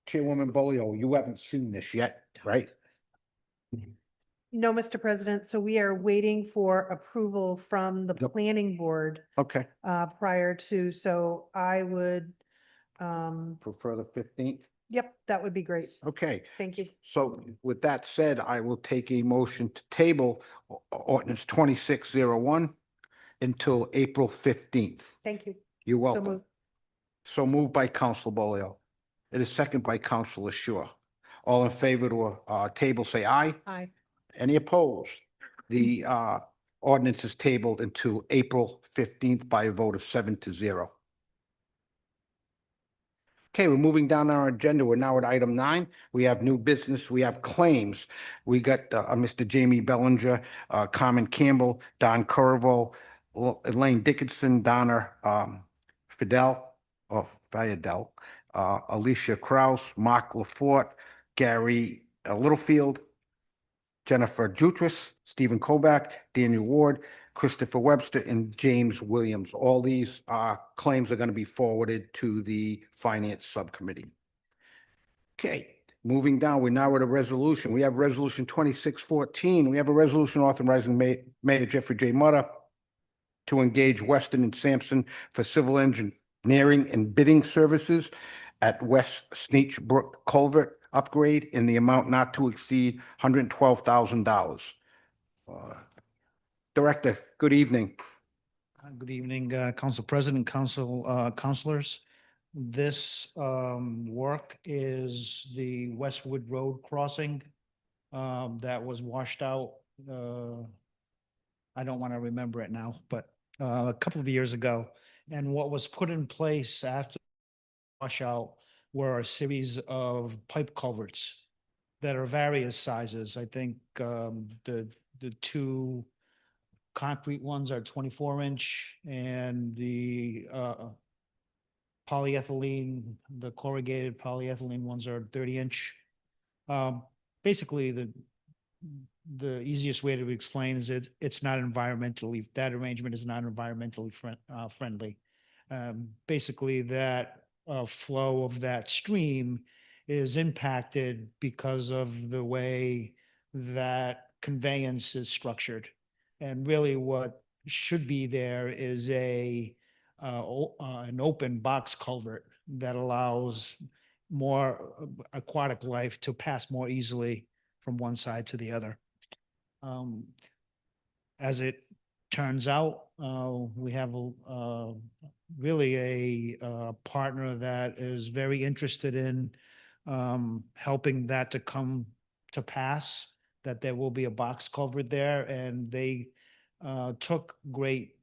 Chairwoman Bolio, you haven't seen this yet, right? No, Mr. President. So we are waiting for approval from the Yep. planning board Okay, prior to, so I would, prefer the 15th. yep, that would be great. Okay. Thank you. So with that said, I will take a motion to table ordinance 2601 until April 15th. Thank you. You're So welcome. moved. So moved by Counselor Bolio. It is second by Counselor Shaw. All in favor to table, say aye. Aye. Any opposed? The ordinance is tabled until April 15th by a vote of 7-0. Okay, we're moving down our agenda. We're now at item 9. We have new business. We have claims. We got Mr. Jamie Bellinger, Carmen Campbell, Don Curvo, Elaine Dickinson, Donna Fidel, Alicia Kraus, Mark Lafort, Gary Littlefield, Jennifer Jutras, Stephen Kovac, Daniel Ward, Christopher Webster, and James Williams. All these claims are going to be forwarded to the Finance Subcommittee. Okay, moving down, we're now at a resolution. We have Resolution 2614. We have a resolution authorizing Mayor Jeffrey J. Mutter to engage Weston and Sampson for civil engineering and bidding services at West Sneech Brook Culvert upgrade in the amount not to exceed $112,000. Director, good evening. Good evening, Council President, councilors. This work is the Westwood Road crossing that was washed out. I don't want to remember it now, but a couple of years ago. And what was put in place after washout were a series of pipe culverts that are various sizes. I think the two concrete ones are 24-inch and the polyethylene, the corrugated polyethylene ones are 30-inch. Basically, the easiest way to explain is it's not environmentally, that arrangement is not environmentally friendly. Basically, that flow of that stream is impacted because of the way that conveyance is structured. And really what should be there is an open box culvert that allows more aquatic life to pass more easily from one side to the other. As it turns out, we have really a partner that is very interested in helping that to come to pass, that there will be a box culvert there, and they took great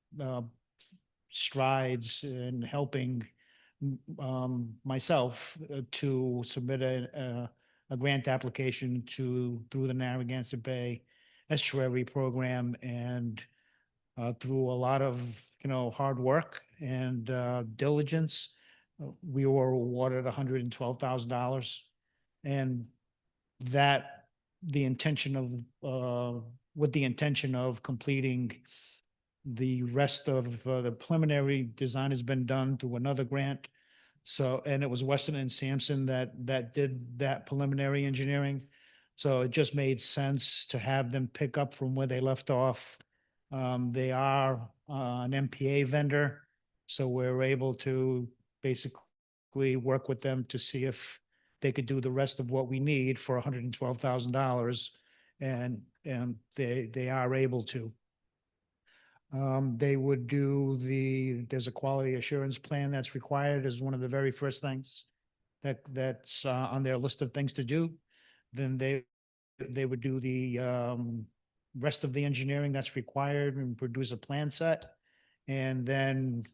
strides in helping myself to submit a grant application through the Narragansett Bay Estuary Program, and through a lot of, hard work and diligence, we were awarded $112,000. And that, the intention of, with the intention of completing the rest of the preliminary design has been done through another grant. So, and it was Weston and Sampson that did that preliminary engineering. So it just made sense to have them pick up from where they left off. They are an MPA vendor, so we're able to basically work with them to see if they could do the rest of what we need for $112,000, and they are able to. They would do there's a quality assurance plan that's required as one of the very first things that's on their list of things to do. Then they would do the rest of the engineering that's required and produce a plan set. And then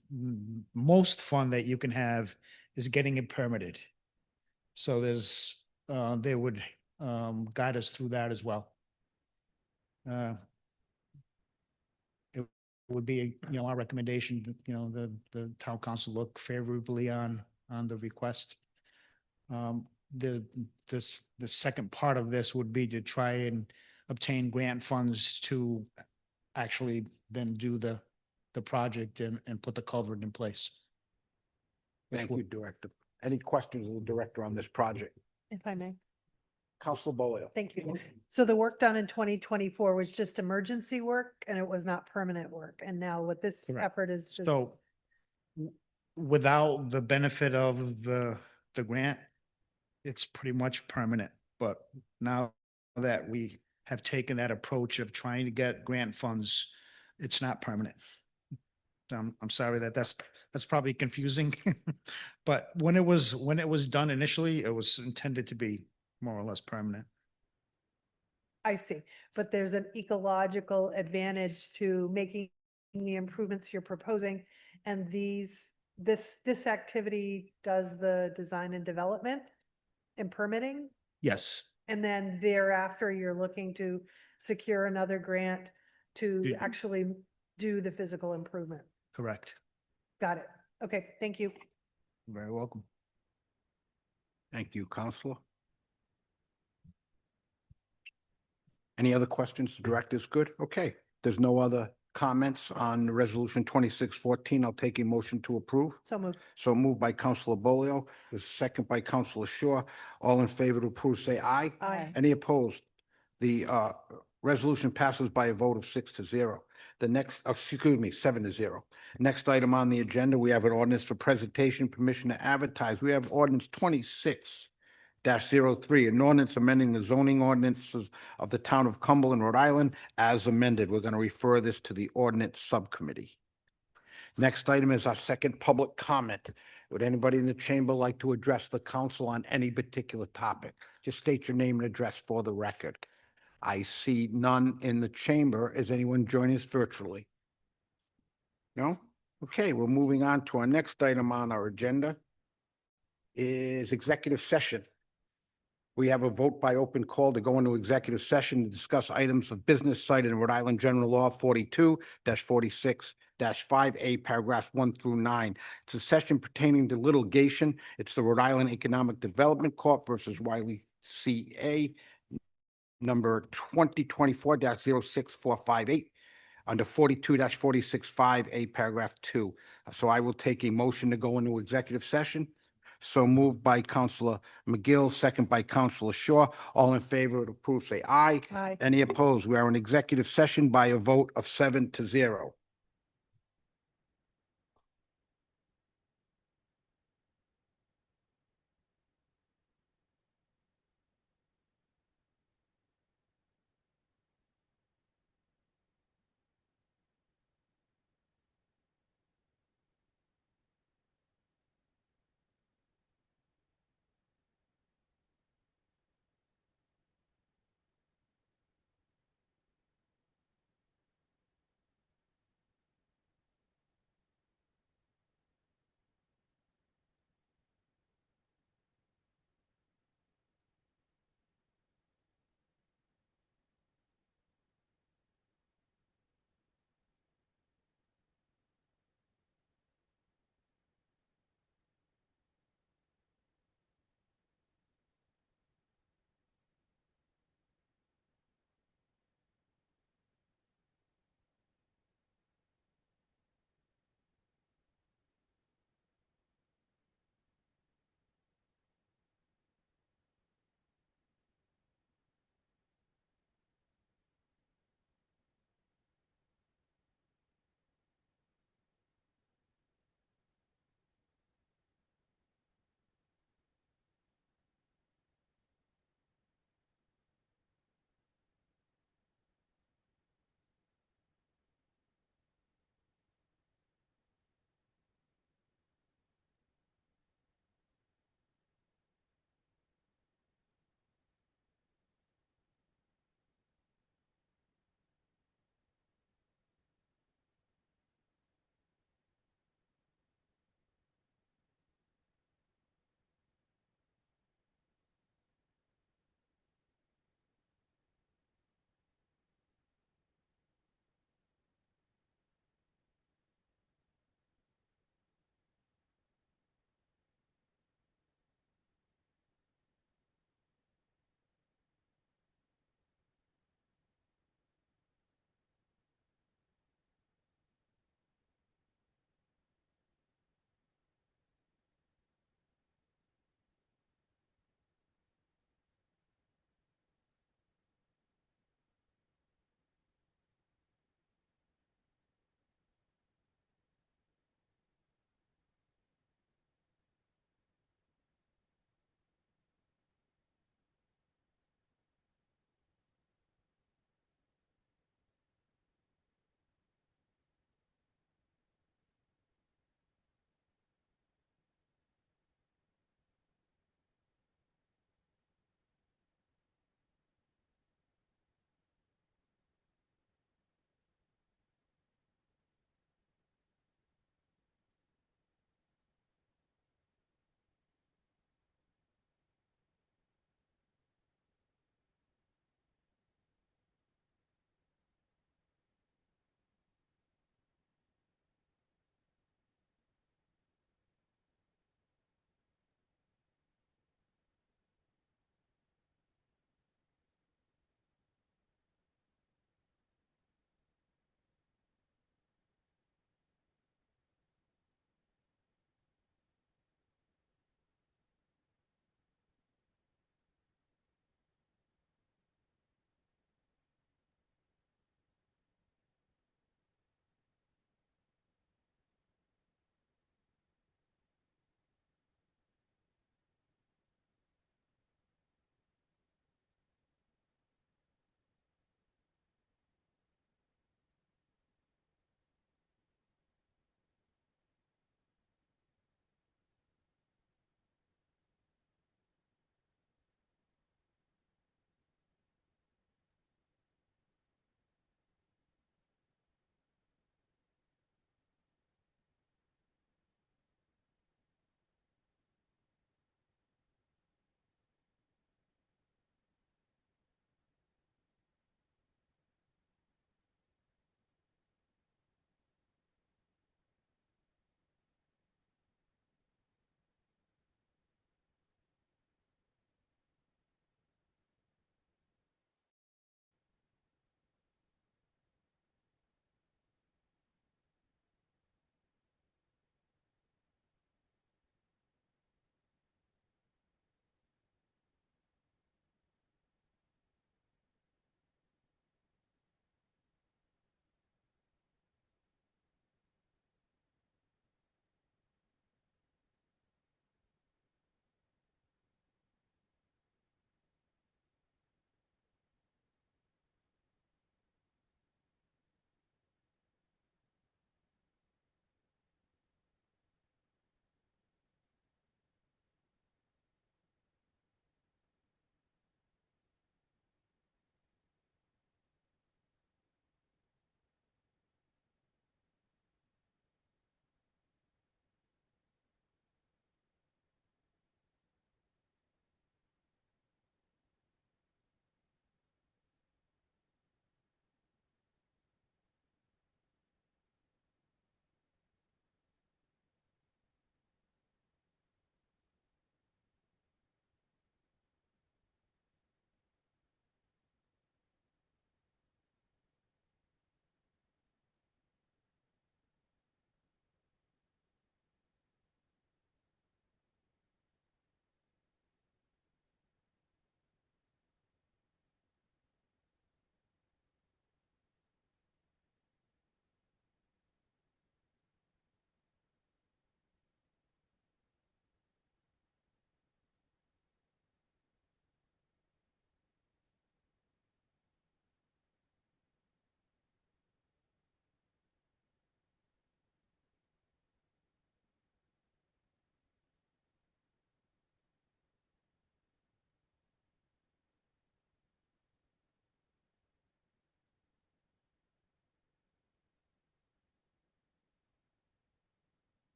most fun that you can have is getting it permitted. So they would guide us through that as well. It would be, our recommendation, that, the town council look favorably on the request. The second part of this would be to try and obtain grant funds to actually then do the project and put the culvert in place. Thank you, Director. Any questions of the director on this project? If I may. Council Bolio. Thank you. So the work done in 2024 was just emergency work and it was not permanent work. And now what this Correct. effort is. So without the benefit of the grant, it's pretty much permanent. But now that we have taken that approach of trying to get grant funds, it's not permanent. I'm sorry that's probably confusing, but when it was done initially, it was intended to be more or less permanent. I see, but there's an ecological advantage to making the improvements you're proposing. And this activity does the design and development and permitting. Yes. And then thereafter, you're looking to secure another grant to Yeah. actually do the physical improvement. Correct. Got it. Okay, thank you. You're very welcome. Thank you, Counselor. Any other questions? The director's good? Okay. There's no other comments on Resolution 2614. I'll take a motion to approve. So moved. So moved by Counselor Bolio, there's a second by Counselor Shaw. All in favor to approve, say aye. Aye. Any opposed? The resolution passes by a vote of 6-0. The next, excuse me, 7-0. Next item on the agenda, we have an ordinance for presentation, permission to advertise. We have ordinance 26-03, an ordinance amending the zoning ordinances of the town of Cumberland, Rhode Island, as amended. We're going to refer this to the ordinance subcommittee. Next item is our second public comment. Would anybody in the chamber like to address the council on any particular topic? Just state your name and address for the record. I see none in the chamber. Is anyone joining us virtually? No? Okay, we're moving on to our next item on our agenda is executive session. We have a vote by open call to go into executive session to discuss items of business cited in Rhode Island General Law 42-46-5A, paragraphs 1 through 9. It's a session pertaining to litigation. It's the Rhode Island Economic Development Corp. versus Wiley CA, number 2024-06458, under 42-46-5A, paragraph 2. So I will take a motion to go into executive session. So moved by Counselor McGill, second by Counselor Shaw. All in favor to approve, say aye. Aye. Any opposed? We are in executive session by a vote of 7-0.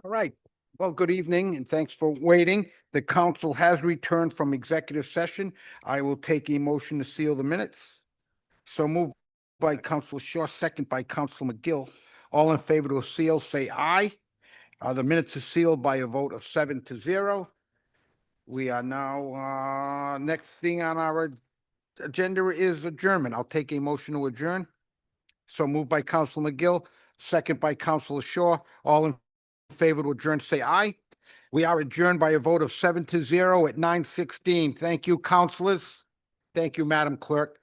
All right. Well, good evening and thanks for waiting. The council has returned from executive session. I will take a motion to seal the minutes. So moved by Council Shaw, second by Council McGill. All in favor to seal, say aye. The minutes are sealed by a vote of 7-0. We are now, next thing on our agenda is adjournment. I'll take a motion to adjourn. So moved by Council McGill, second by Council Shaw. All in favor to adjourn, say aye. We are adjourned by a vote of 7-0 at 9:16. Thank you, councilors. Thank you, Madam Clerk.